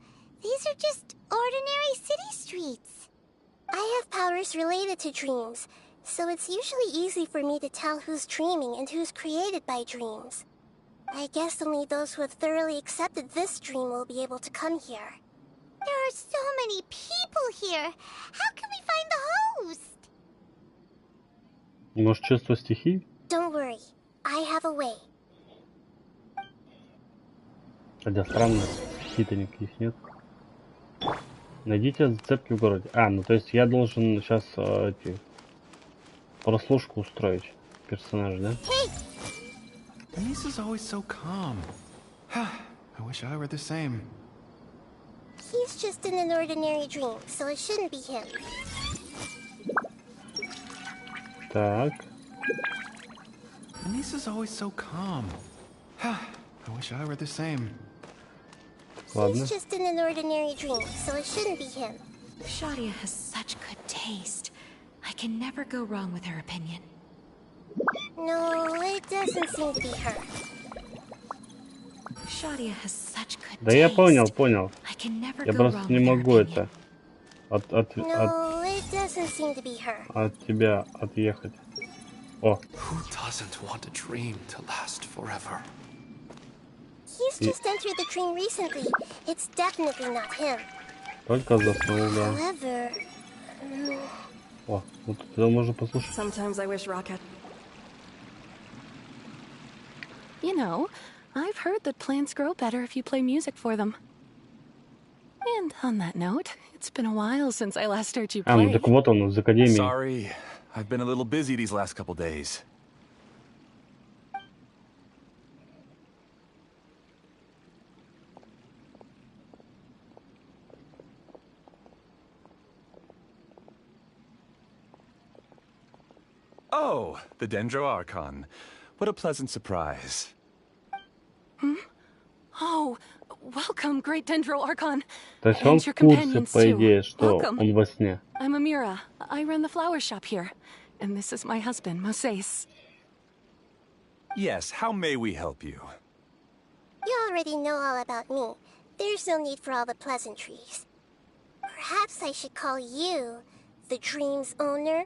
these are just ordinary city streets. I have powers related to dreams, so it's usually easy for me to tell who's dreaming and who's created by dreams. I guess only those who have thoroughly accepted this dream will be able to come here. There are so many people here. How can we find the host? Может, чувство стихий? Don't worry, I have a way. Хотя странно, стихий-то никаких нет. Найдите зацепки в городе. А, ну то есть я должен сейчас прослушку устроить персонажа, да? Denise is always so calm. I wish I were the same. He's just in an ordinary dream, so it shouldn't be him. Так. Denise is always so calm. I wish I were the same. Ладно. He's just in an ordinary dream, so it shouldn't be him. Shadia has such good taste. I can never go wrong with her opinion. No, it doesn't seem to be her. Shadia has such good Да я taste. понял. I can never Я go просто wrong не with her могу opinion. это No, it doesn't seem to be her. от тебя отъехать. О, Who doesn't want a dream to last forever? He's just entered the dream recently. It's definitely not him. только заснул, да. However... О, вот это можно послушать. Sometimes I wish Rocket. You know, I've heard that plants grow better if you play music for them. And on that note, it's been a while since I last heard you А, ну play. так вот он из Академии. Sorry, I've been a little busy these last couple days. Oh, the Dendro Archon. What a pleasant surprise. Oh, welcome, Great Dendro Archon. То есть он And в your курсе, companions по too. идее, что Welcome. он во сне. I'm Amira. I run the flower shop here. And this is my husband, Moses. Yes, how may we help you? You already know all about me. There's no need for all the pleasantries. Perhaps I should call you the dream's owner?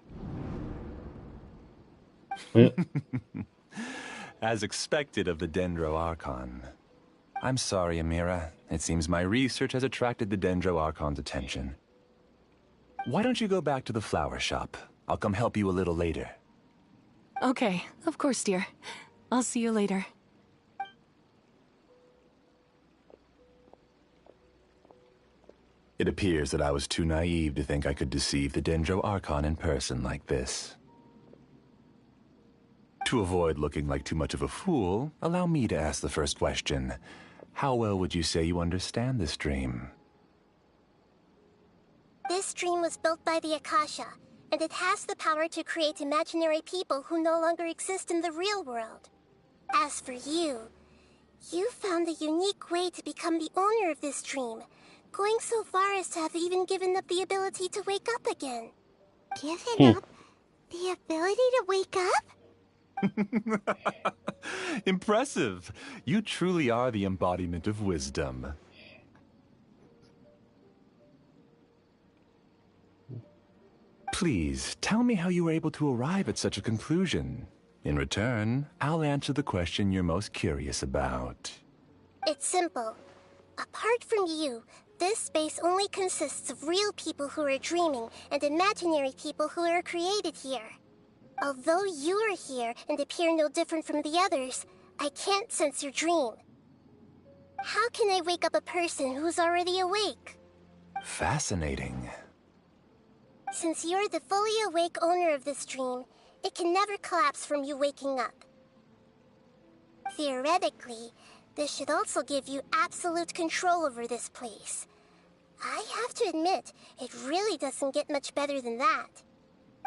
As expected of the Dendro Archon. I'm sorry, Amira. It seems my research has attracted the Dendro Archon's attention. Why don't you go back to the flower shop? I'll come help you a little later. Okay, of course, dear. I'll see you later. It appears that I was too naive to think I could deceive the Dendro Archon in person like this. To avoid looking like too much of a fool, allow me to ask the first question. How well would you say you understand this dream? This dream was built by the Akasha, and it has the power to create imaginary people who no longer exist in the real world. As for you, you found a unique way to become the owner of this dream, going so far as to have even given up the ability to wake up again. Given up the ability to wake up? Impressive. You truly are the embodiment of wisdom. Please, tell me how you were able to arrive at such a conclusion. In return, I'll answer the question you're most curious about. It's simple. Apart from you, this space only consists of real people who are dreaming and imaginary people who are created here. Although you are here and appear no different from the others, I can't sense your dream. How can I wake up a person who's already awake? Fascinating. Since you're the fully awake owner of this dream, it can never collapse from you waking up. Theoretically, this should also give you absolute control over this place. I have to admit, it really doesn't get much better than that.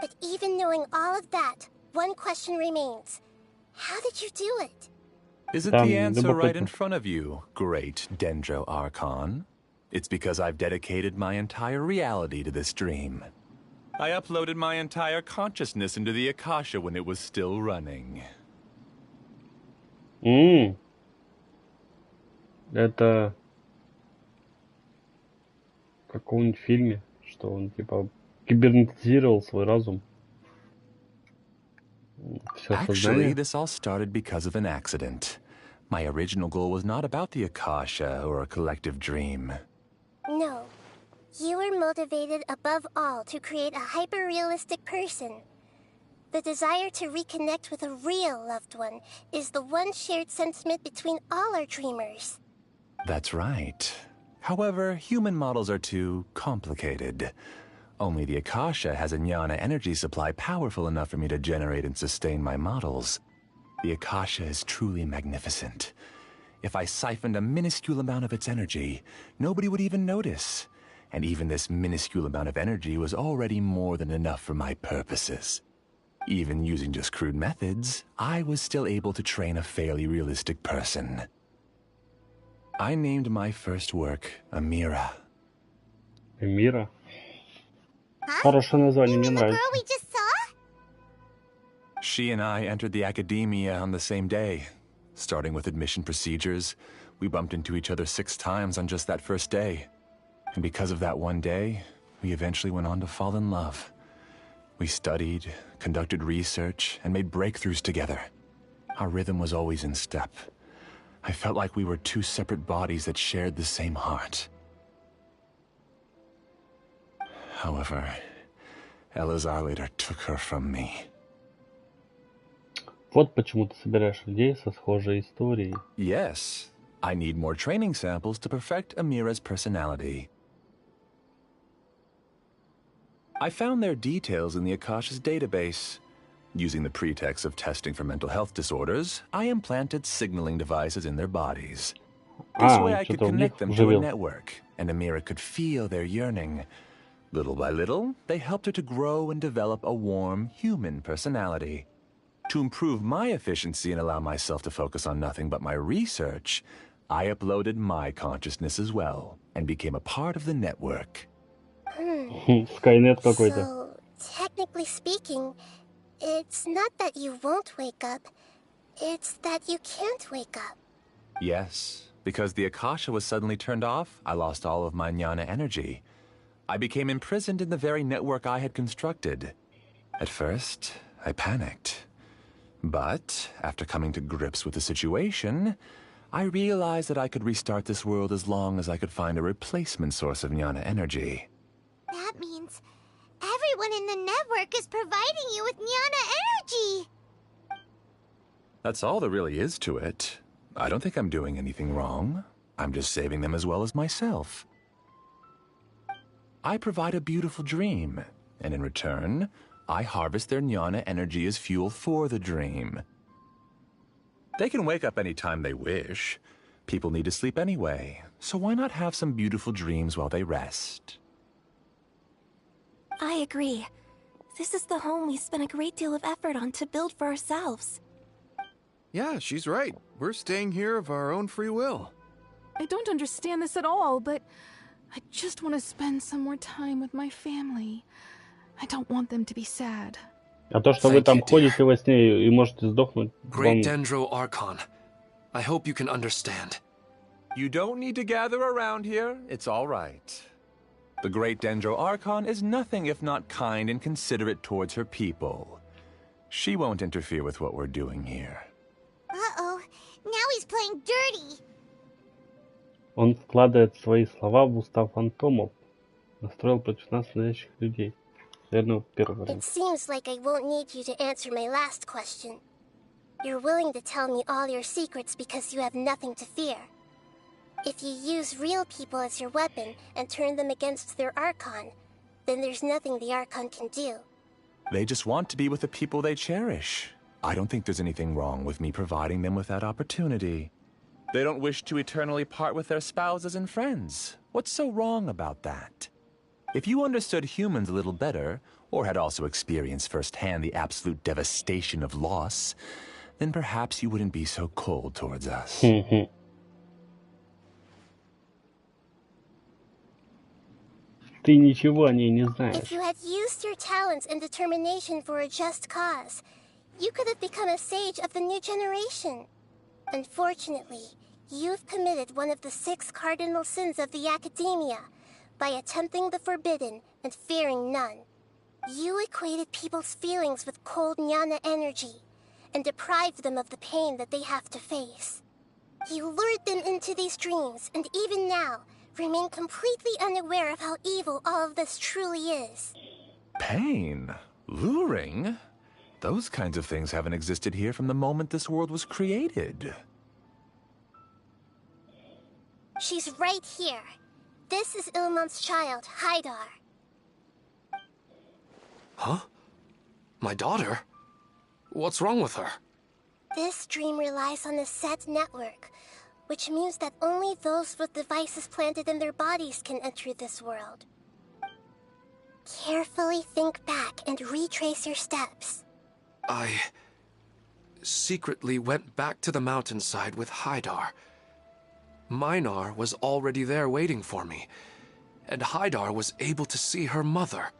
But even knowing all of that, one question remains. How did you do it? Isn't the answer right in front of you, great Dendro Archon? It's because I've dedicated my entire reality to this dream. I uploaded my entire consciousness into the Akasha when it was still running. Это в каком-нибудь фильме, что он типа Кибернетизировал свой разум. Все Actually, сознание. this all started because of an accident. My original goal was not about the Akasha or a collective dream. No. You were motivated above all to create a hyper-realistic person. The desire to reconnect with a real loved one is the one shared sentiment between all our dreamers. That's right. However, human models are too complicated. Only the Akasha has a jnana energy supply powerful enough for me to generate and sustain my models. The Akasha is truly magnificent. If I siphoned a minuscule amount of its energy, nobody would even notice. And even this minuscule amount of energy was already more than enough for my purposes. Even using just crude methods, I was still able to train a fairly realistic person. I named my first work Amira. Мира. Huh? Хорошее название, You мне mean the нравится. girl we just saw? She and I entered the academia on the same day. Starting with admission procedures, we bumped into each other 6 times on just that first day. And because of that one day, we eventually went on to fall in love. We studied, conducted research, and made breakthroughs together. Our rhythm was always in step. I felt like we were 2 separate bodies that shared the same heart. However, Elazar later took her from me. Вот почему ты собираешь людей со схожей историей. Yes, I need more training samples to perfect Amira's personality. I found their details in the Akasha's database. Using the pretext of testing for mental health disorders, I implanted signaling devices in their bodies. This way I could что-то в них connect them to a вживил. network, and Amira could feel their yearning. Little by little, they helped her to grow and develop a warm, human personality. To improve my efficiency and allow myself to focus on nothing but my research, I uploaded my consciousness as well, and became a part of the network. Скайнет какой-то. So, technically speaking, it's not that you won't wake up, it's that you can't wake up. Yes, because the Akasha was suddenly turned off, I lost all of my jnana energy. I became imprisoned in the very network I had constructed. At first, I panicked. But, after coming to grips with the situation, I realized that I could restart this world as long as I could find a replacement source of jnana energy. That means everyone in the network is providing you with jnana energy. That's all there really is to it. I don't think I'm doing anything wrong. I'm just saving them as well as myself. I provide a beautiful dream, and in return, I harvest their jnana energy as fuel for the dream. They can wake up any time they wish. People need to sleep anyway, so why not have some beautiful dreams while they rest? I agree. This is the home we spent a great deal of effort on to build for ourselves. Yeah, she's right. We're staying here of our own free will. I don't understand this at all, but I just want to spend some more time with my family. I don't want them to be sad. А то, что вы Thank там you, dear. ходите во сне и можете сдохнуть, Great вам... Dendro Archon, I hope you can understand. You don't need to gather around here. It's all right. The great Dendro Archon is nothing if not kind and considerate towards her people. She won't interfere with what we're doing here. Uh-oh, now he's playing dirty. Он вкладывает свои слова в уста фантомов. Настроил против нас настоящих людей. Наверное, первый It вариант. seems like I won't need you to answer my last question. You're willing to tell me all your secrets because you have nothing to fear. If you use real people as your weapon and turn them against their Archon, then there's nothing the Archon can do. They just want to be with the people they cherish. I don't think there's anything wrong with me providing them with that opportunity. They don't wish to eternally part with their spouses and friends. What's so wrong about that? If you understood humans a little better, or had also experienced firsthand the absolute devastation of loss, then perhaps you wouldn't be so cold towards us. Ты ничего о ней не If знаешь. you had used your talents and determination for a just cause, you could have become a sage of the new generation. Unfortunately, you've committed one of the 6 cardinal sins of the Academia by attempting the forbidden and fearing none. You equated people's feelings with cold Nyana energy and deprived them of the pain that they have to face. You lured them into these dreams, and even now, remain completely unaware of how evil all of this truly is. Pain? Luring? Those kinds of things haven't existed here from the moment this world was created. She's right here. This is Ilmon's child, Haidar. Huh? My daughter? What's wrong with her? This dream relies on a set network, which means that only those with devices planted in their bodies can enter this world. Carefully think back and retrace your steps. I secretly went back to the mountainside with Haidar. Minar was already there waiting for me, and Haidar was able to see her mother.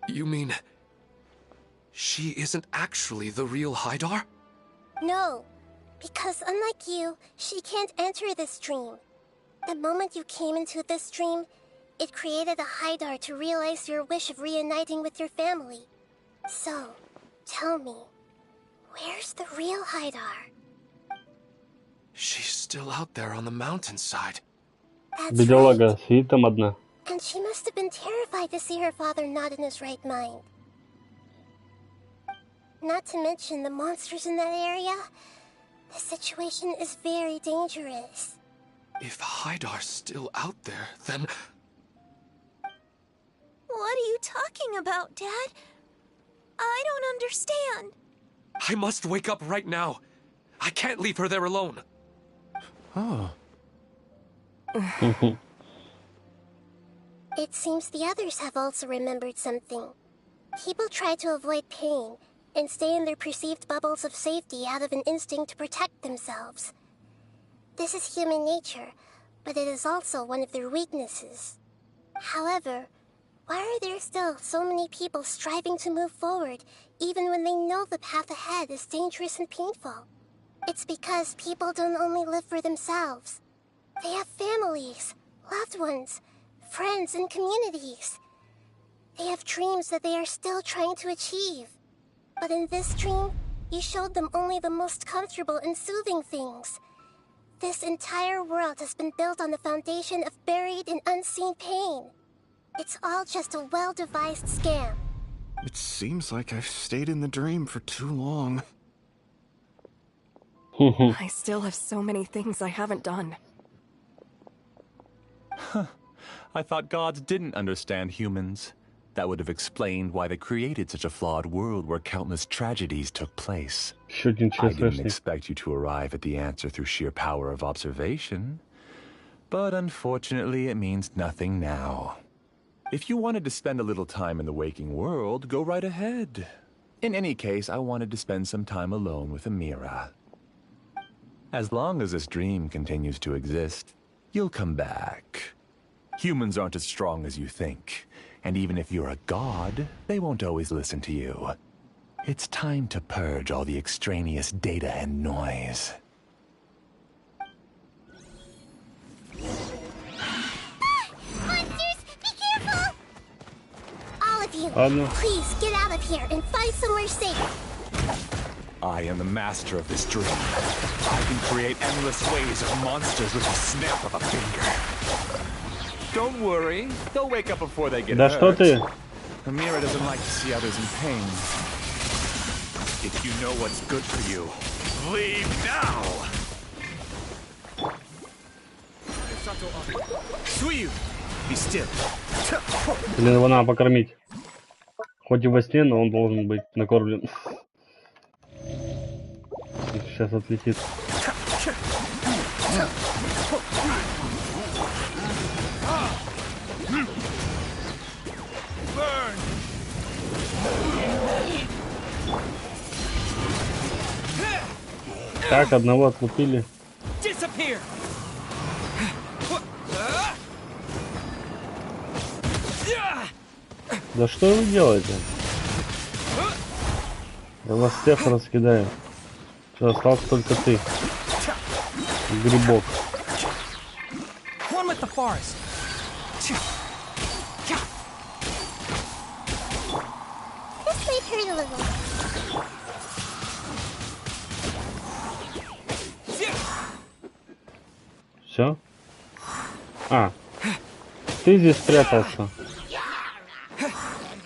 You mean she isn't actually the real Haidar? No, because unlike you, she can't enter this dream. The moment you came into this dream, it created a Haidar to realize your wish of reuniting with your family. So, tell me, where's the real Haidar? She's still out there on the mountainside. That's Бедолага, right. сидит там одна. And she must have been terrified to see her father not in his right mind. Not to mention the monsters in that area. The situation is very dangerous. If Haidar's still out there, then... What are you talking about, Dad? I don't understand. I must wake up right now. I can't leave her there alone. Oh. It seems the others have also remembered something. People try to avoid pain and stay in their perceived bubbles of safety out of an instinct to protect themselves. This is human nature, but it is also one of their weaknesses. However, why are there still so many people striving to move forward, even when they know the path ahead is dangerous and painful? It's because people don't only live for themselves. They have families, loved ones, friends, and communities. They have dreams that they are still trying to achieve. But in this dream, you showed them only the most comfortable and soothing things. This entire world has been built on the foundation of buried and unseen pain. It's all just a well-devised scam. It seems like I've stayed in the dream for too long. I still have so many things I haven't done. I thought gods didn't understand humans. That would have explained why they created such a flawed world where countless tragedies took place. I didn't expect you to arrive at the answer through sheer power of observation. But unfortunately, it means nothing now. If you wanted to spend a little time in the waking world, go right ahead. In any case, I wanted to spend some time alone with Amira. As long as this dream continues to exist, you'll come back. Humans aren't as strong as you think. And even if you're a god, they won't always listen to you. It's time to purge all the extraneous data and noise. Monsters, be careful! All of you, please get out of here and find somewhere safe. I am the master of this dream. I can create endless waves of monsters with a snap of a finger. Don't worry, they'll wake up before they get hurt. Amira doesn't like to see others in pain. If you know what's good for you, leave now! Suyu, be still. Или его надо покормить. Хоть и во сне, но он должен быть накормлен. Сейчас отлетит. Так, одного отлупили. Да что вы делаете? Я вас всех раскидаю. Что, остался только ты. Грибок. hurt a little. Все? А, ты здесь спрятался.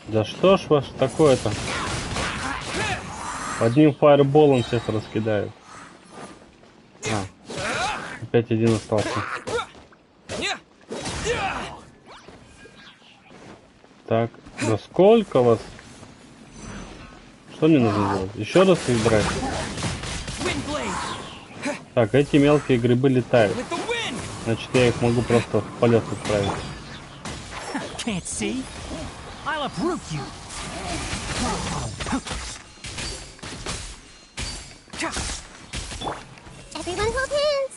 Да что ж ваш такое-то? Одним фаерболом всех раскидают. А, опять один остался. Так, да сколько вас? Что мне нужно делать? Еще раз их брать? Так, эти мелкие грибы летают. Значит, я их могу просто в полет отправить. Everyone hold hands.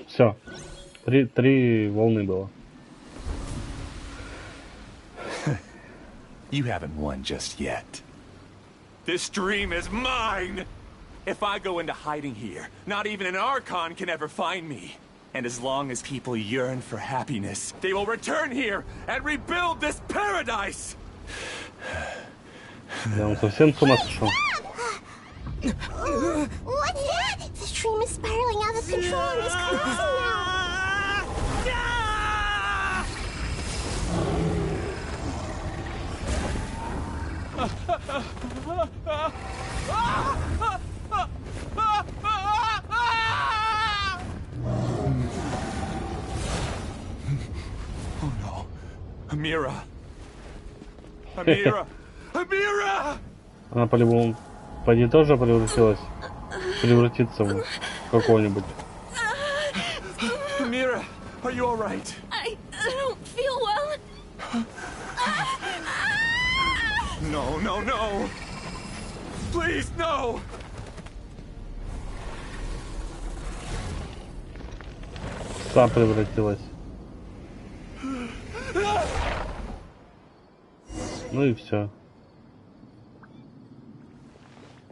Все. Три волны было. You haven't won just yet. This dream is mine! If I go into hiding here, not even an Archon can ever find me. And as long as people yearn for happiness, they will return here and rebuild this paradise! Да, он совсем с ума сошел. What's that? The dream is spiraling out of control and is collapsing now. Oh no. Amira! Amira! Amira! Она по-любому тоже превратится в какого-нибудь. Amira, are you alright? I don't feel well. No, no, no! Please, no! Сам превратилась. Ну и все.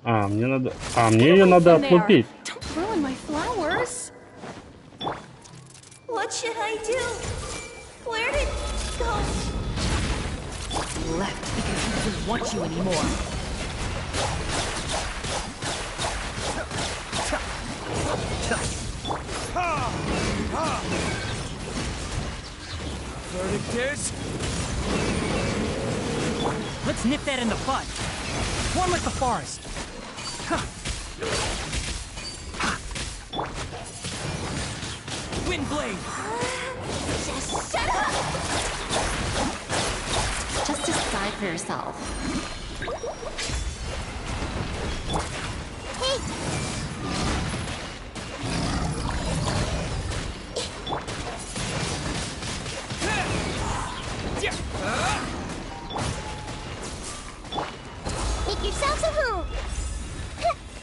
А, мне надо... А, мне ее надо отлупить. What should I do? Where did it go? Left because he doesn't want you anymore. Verdict is... Let's nip that in the bud. Form like the forest. Windblade! Just shut up! Just decide for yourself. Hey! Make yourselves a home.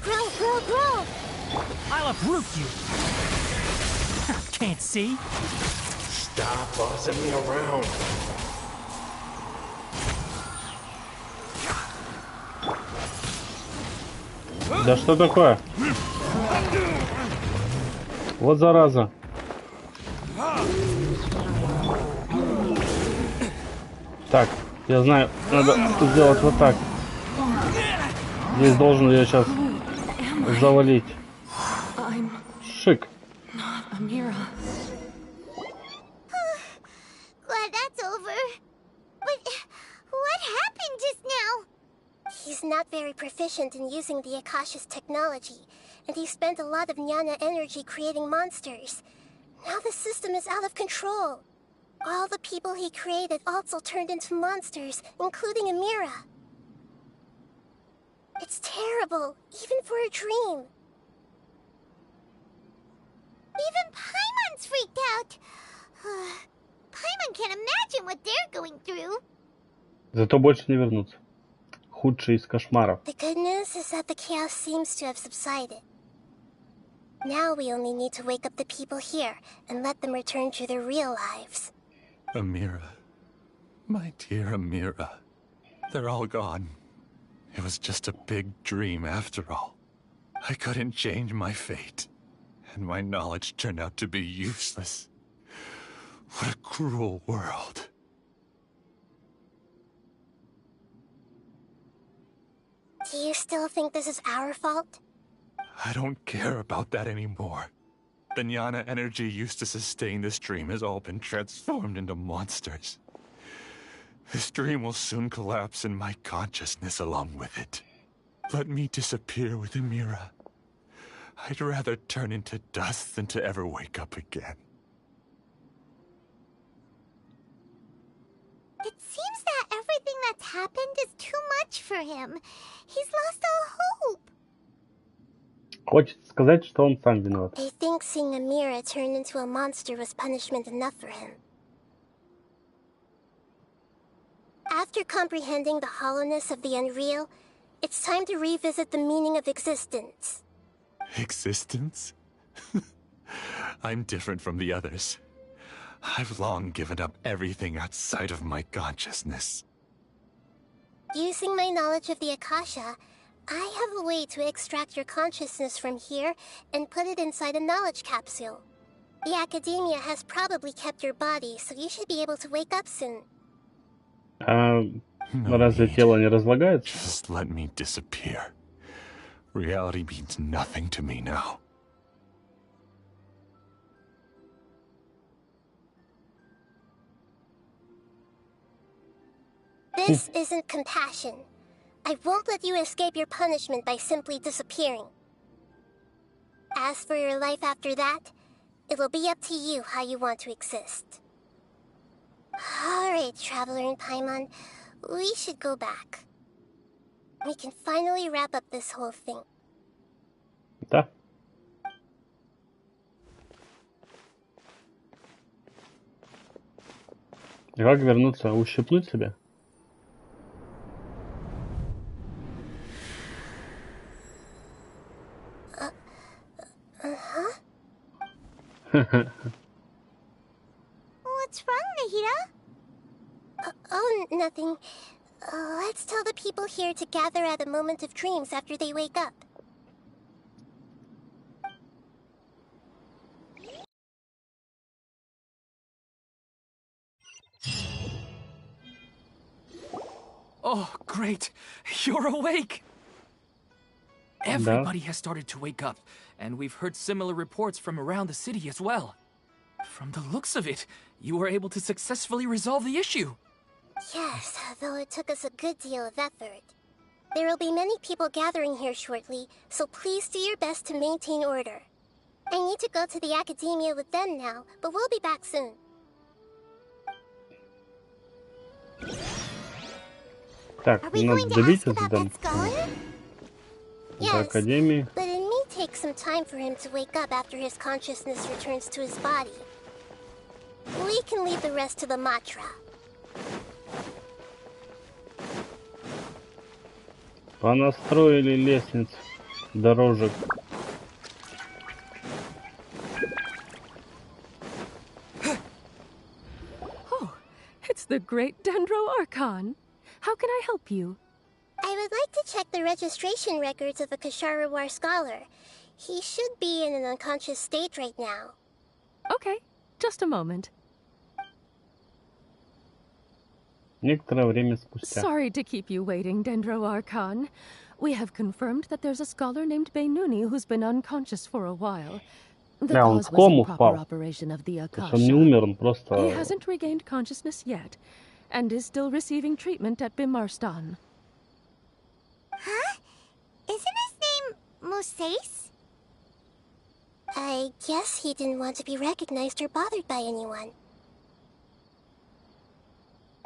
Grow, grow, grow. I'll uproot you. Can't see? Stop bossing me around. Да что такое? Вот зараза. Так, я знаю, надо сделать вот так. Здесь должен я сейчас завалить. Шик. Amira. Glad that's over. But what happened just now? He's not very proficient in using the Akasha's technology, and he spent a lot of Jnana energy creating monsters. Now the system is out of control. All the people he created also turned into monsters, including Amira. It's terrible, even for a dream. Even Paimon's freaked out. Paimon can't imagine what they're going through. Зато больше не вернутся. Худший из кошмаров. The good news is that the chaos seems to have subsided. Now we only need to wake up the people here and let them return to their real lives. Amira. My dear Amira. They're all gone. It was just a big dream after all. I couldn't change my fate. And my knowledge turned out to be useless. What a cruel world. Do you still think this is our fault? I don't care about that anymore. The jnana energy used to sustain this dream has all been transformed into monsters. This dream will soon collapse and my consciousness along with it. Let me disappear with Amira. I'd rather turn into dust than to ever wake up again. It seems that everything that's happened is too much for him. He's lost all hope. Хочет сказать, что он сам виноват. I think seeing Amira turn into a monster was punishment enough for him. After comprehending the hollowness of the unreal, it's time to revisit the meaning of existence. Existence? I'm different from the others. I've long given up everything outside of my consciousness. Using my knowledge of the Akasha, I have a way to extract your consciousness from here and put it inside a knowledge capsule. The Academia has probably kept your body, so you should be able to wake up soon. Разве тело не разлагается? Just let me disappear. Reality means nothing to me now. This isn't compassion. I won't let you escape your punishment by simply disappearing. As for your life after that, it'll be up to you how you want to exist. Alright, Traveler and Paimon, we should go back. We can finally wrap up this whole thing. Да. Как вернуться? Ущипнуть себя? What's wrong, Nahida? Oh, nothing. Let's tell the people here to gather at a moment of dreams after they wake up. Oh, great! You're awake! Everybody has started to wake up, and we've heard similar reports from around the city as well. From the looks of it, you were able to successfully resolve the issue. Yes, though it took us a good deal of effort. There will be many people gathering here shortly, so please do your best to maintain order. I need to go to the Academia with them now, but we'll be back soon. Так, надо добиться там до Академии. But it may take some time for him to wake up after his consciousness returns to his body. We can leave the rest to the Matra. Понастроили лестниц, дорожек. Oh, it's the great Dendro Archon. How can I help you? I would like to check the registration records of a Kashara War scholar. He should be in an unconscious state right now. Okay, just a moment. Некоторое время спустя. Sorry to keep you waiting, Dendro Archon. We have confirmed that there's a scholar named Beinuni who's been unconscious for a while. The Да, он cause в was кому improper впал. operation of the То есть он не умер, он просто... He hasn't regained consciousness yet, and is still receiving treatment at Bimarstan. Huh? Isn't his name Musace? I guess he didn't want to be recognized or bothered by anyone.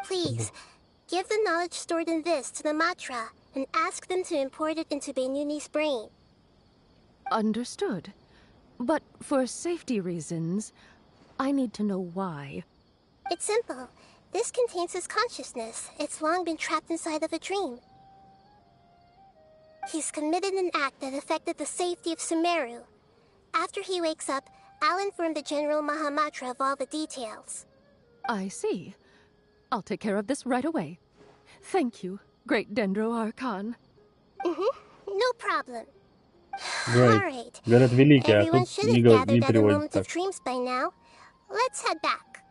Please, give the knowledge stored in this to the Matra and ask them to import it into Beinuni's brain. Understood. But for safety reasons, I need to know why. It's simple. This contains his consciousness. It's long been trapped inside of a dream. He's committed an act that affected the safety of Sumeru. After he wakes up, I'll inform the General Mahamatra of all the details. I see. I'll take care of this right away. Thank you, great Dendro Archon. No problem. Great. Alright. Говорят, великий, а Everyone тут should have не gathered at a переводится moment так. of dreams by now. Let's head back.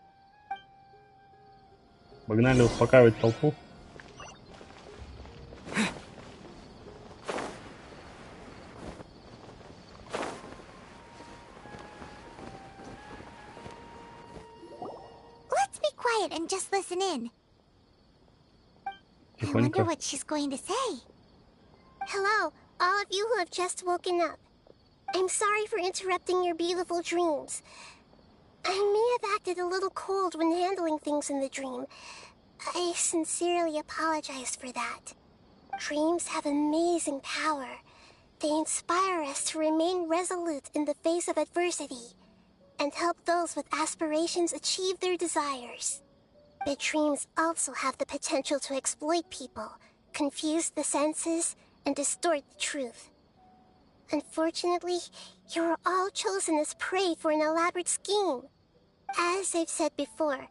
Погнали успокаивать толпу. quiet and just listen in. I Тихонько. wonder what she's going to say. Hello, all of you who have just woken up. I'm sorry for interrupting your beautiful dreams. I may have acted a little cold when handling things in the dream. I sincerely apologize for that. Dreams have amazing power. They inspire us to remain resolute in the face of adversity and help those with aspirations achieve their desires. But dreams also have the potential to exploit people, confuse the senses, and distort the truth. Unfortunately, you are all chosen as prey for an elaborate scheme. As I've said before,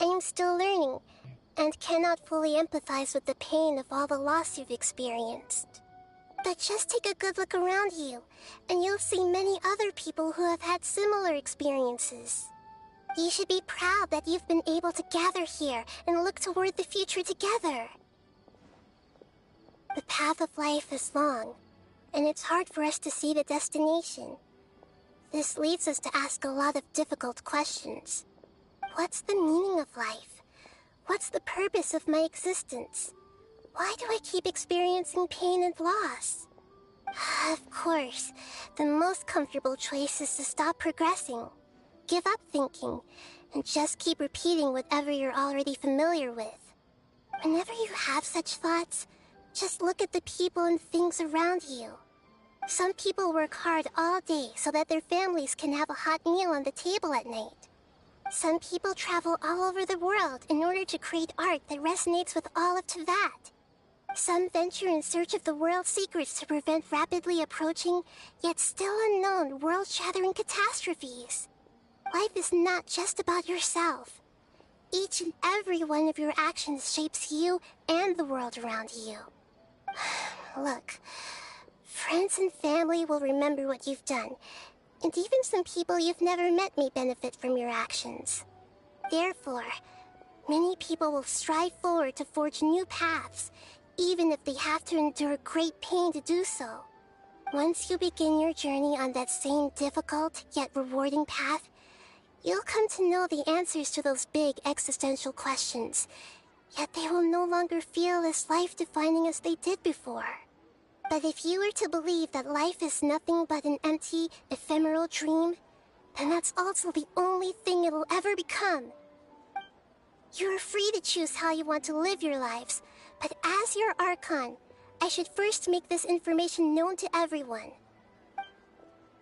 I am still learning and cannot fully empathize with the pain of all the loss you've experienced. But just take a good look around you, and you'll see many other people who have had similar experiences. You should be proud that you've been able to gather here and look toward the future together. The path of life is long, and it's hard for us to see the destination. This leads us to ask a lot of difficult questions. What's the meaning of life? What's the purpose of my existence? Why do I keep experiencing pain and loss? Of course, the most comfortable choice is to stop progressing. Give up thinking, and just keep repeating whatever you're already familiar with. Whenever you have such thoughts, just look at the people and things around you. Some people work hard all day so that their families can have a hot meal on the table at night. Some people travel all over the world in order to create art that resonates with all of Teyvat. Some venture in search of the world's secrets to prevent rapidly approaching, yet still unknown, world-shattering catastrophes. Life is not just about yourself. Each and every one of your actions shapes you and the world around you. Look, friends and family will remember what you've done, and even some people you've never met may benefit from your actions. Therefore, many people will strive forward to forge new paths, even if they have to endure great pain to do so. Once you begin your journey on that same difficult yet rewarding path, you'll come to know the answers to those big existential questions, yet they will no longer feel as life-defining as they did before. But if you were to believe that life is nothing but an empty, ephemeral dream, then that's also the only thing it'll ever become. You're free to choose how you want to live your lives, but as your Archon, I should first make this information known to everyone.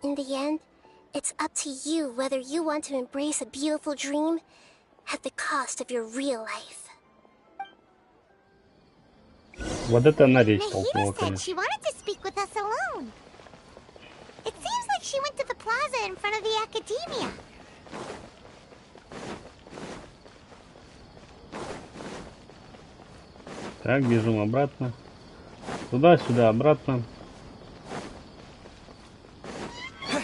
In the end, it's up to you whether you want to embrace a beautiful dream at the cost of your real life. Вот это она речь Nahida толкнула, said конечно. she wanted to speak with us alone. It seems like she went to the plaza in front of the academia. Так, бежим обратно. Туда-сюда, обратно. You're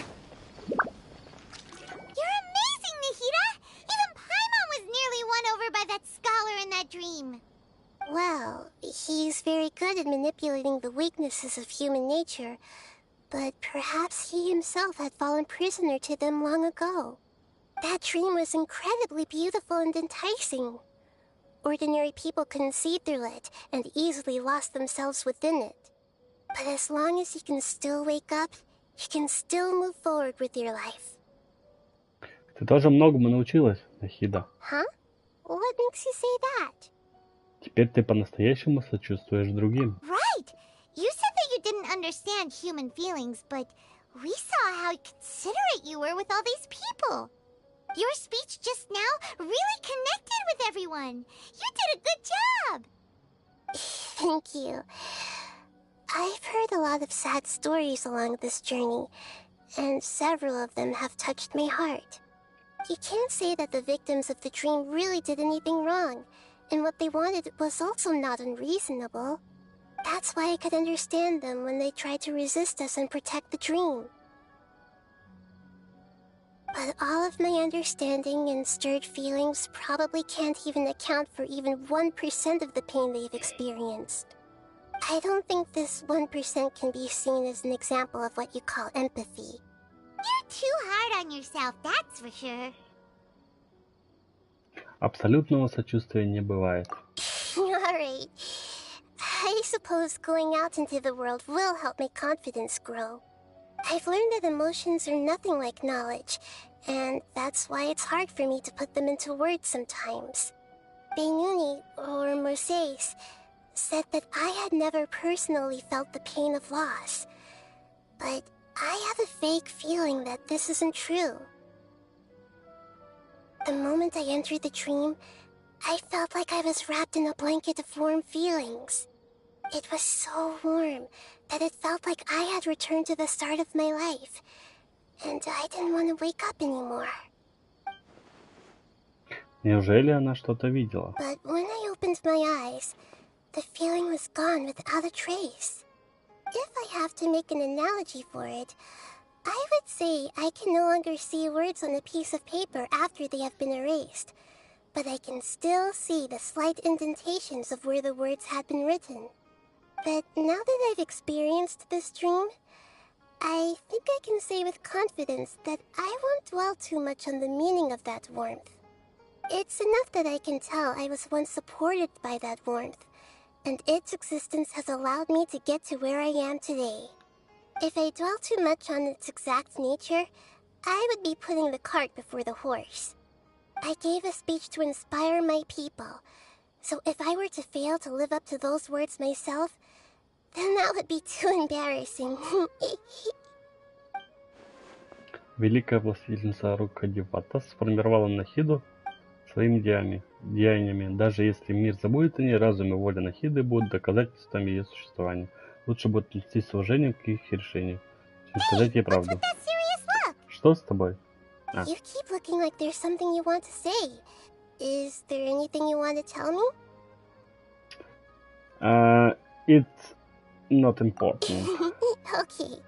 amazing, Nahida! Even Paimon was nearly won over by that scholar in that dream. Well, he's very good at manipulating the weaknesses of human nature, but perhaps he himself had fallen prisoner to them long ago. That dream was incredibly beautiful and enticing. Ordinary people couldn't see through it and easily lost themselves within it. But as long as you can still wake up, you can still move forward with your life. Ты тоже многому научилась, Нахида. Huh? What makes you say that? Теперь ты по-настоящему сочувствуешь другим. Right! You said that you didn't understand human feelings, but we saw how considerate you were with all these people. Your speech just now really connected with everyone. You did a good job. Thank you. I've heard a lot of sad stories along this journey, and several of them have touched my heart. You can't say that the victims of the dream really did anything wrong, and what they wanted was also not unreasonable. That's why I could understand them when they tried to resist us and protect the dream. But all of my understanding and stirred feelings probably can't even account for even 1% of the pain they've experienced. I don't think this 1% can be seen as an example of what you call empathy. You're too hard on yourself, that's for sure. Абсолютного сочувствия не бывает. Alright. I suppose going out into the world will help my confidence grow. I've learned that emotions are nothing like knowledge, and that's why it's hard for me to put them into words sometimes. Beinuni, or Mercedes, said that I had never personally felt the pain of loss. But I have a vague feeling that this isn't true. The moment I entered the dream, I felt like I was wrapped in a blanket of warm feelings. It was so warm that it felt like I had returned to the start of my life, and I didn't want to wake up anymore. Неужели она что-то видела? But when I opened my eyes, the feeling was gone without a trace. If I have to make an analogy for it, I would say I can no longer see words on a piece of paper after they have been erased, but I can still see the slight indentations of where the words had been written. But now that I've experienced this dream, I think I can say with confidence that I won't dwell too much on the meaning of that warmth. It's enough that I can tell I was once supported by that warmth, and its existence has allowed me to get to where I am today. If I dwell too much on its exact nature, I would be putting the cart before the horse. I gave a speech to inspire my people, so if I were to fail to live up to those words myself, then that would be too embarrassing. Великая властительница Рукхадевата сформировала Нахиду своими деяниями. Даже если мир забудет о ней, разум и воля Нахиды будут доказательствами ее существования. Лучше будет отнестись с уважением к их решению, чем сказать ей правду. Что с тобой? You keep looking like there's something you want to say. Is there anything you want to tell me? It's not important. Okay.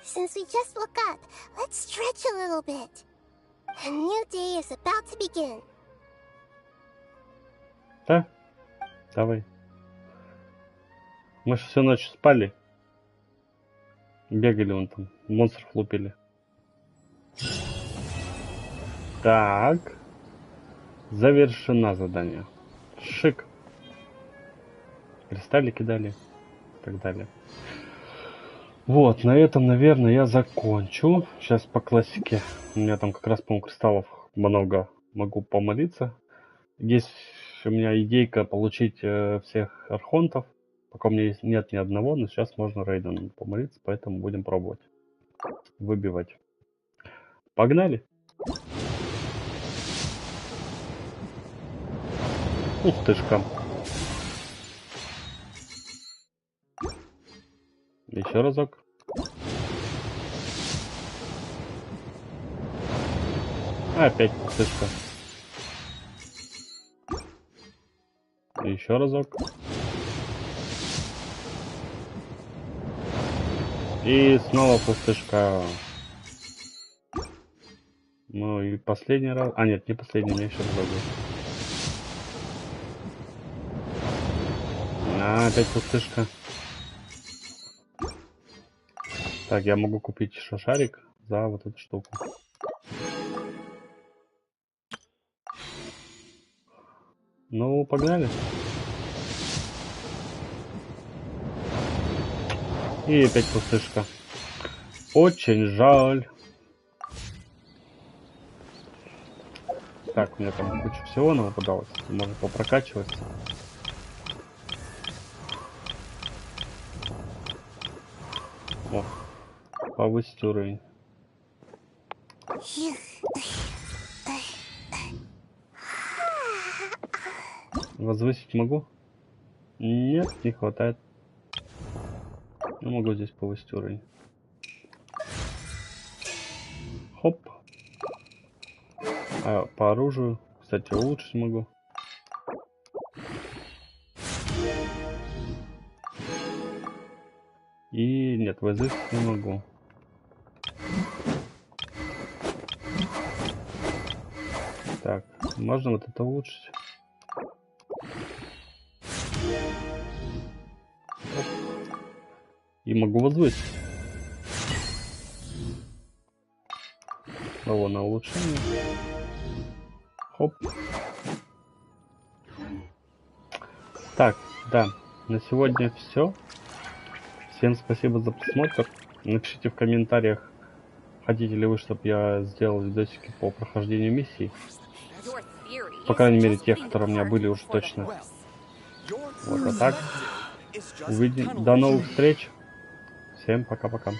Since we just woke up, let's stretch a little bit. A new day is about to begin. Да? Давай. Мы же всю ночь спали. Бегали вон там, монстров лупили. Так. Завершено задание. Шик. Кристаллики дали. И так далее. Вот, на этом, наверное, я закончу. Сейчас по классике. У меня там как раз, по-моему, кристаллов много. Могу помолиться. Есть у меня идейка получить всех архонтов. Пока у меня нет ни одного, но сейчас можно рейдом помолиться, поэтому будем пробовать. Выбивать. Погнали! Ух тышка. Еще разок. Опять пустышка. Еще разок. И снова пустышка. Ну и последний раз. А нет, не последний, у меня еще разок. Опять пустышка. Так, я могу купить еще шарик за вот эту штуку. Ну, погнали. И опять пустышка. Очень жаль. Так, у меня там куча всего нападалось. Можно попрокачивать. О, повысить уровень. Возвысить могу? Нет, не хватает. Я могу здесь повысить уровень. Хоп. А по оружию, кстати, улучшить могу. И нет, возвысить не могу. Так, можно вот это улучшить. И могу возвысить. Кого на улучшение. Хоп. Так, да, на сегодня все. Всем спасибо за просмотр. Напишите в комментариях, хотите ли вы, чтобы я сделал видосики по прохождению миссий. По крайней мере, тех, которые у меня были уже точно. Вот, а так. Увидим. До новых встреч. Всем пока-пока.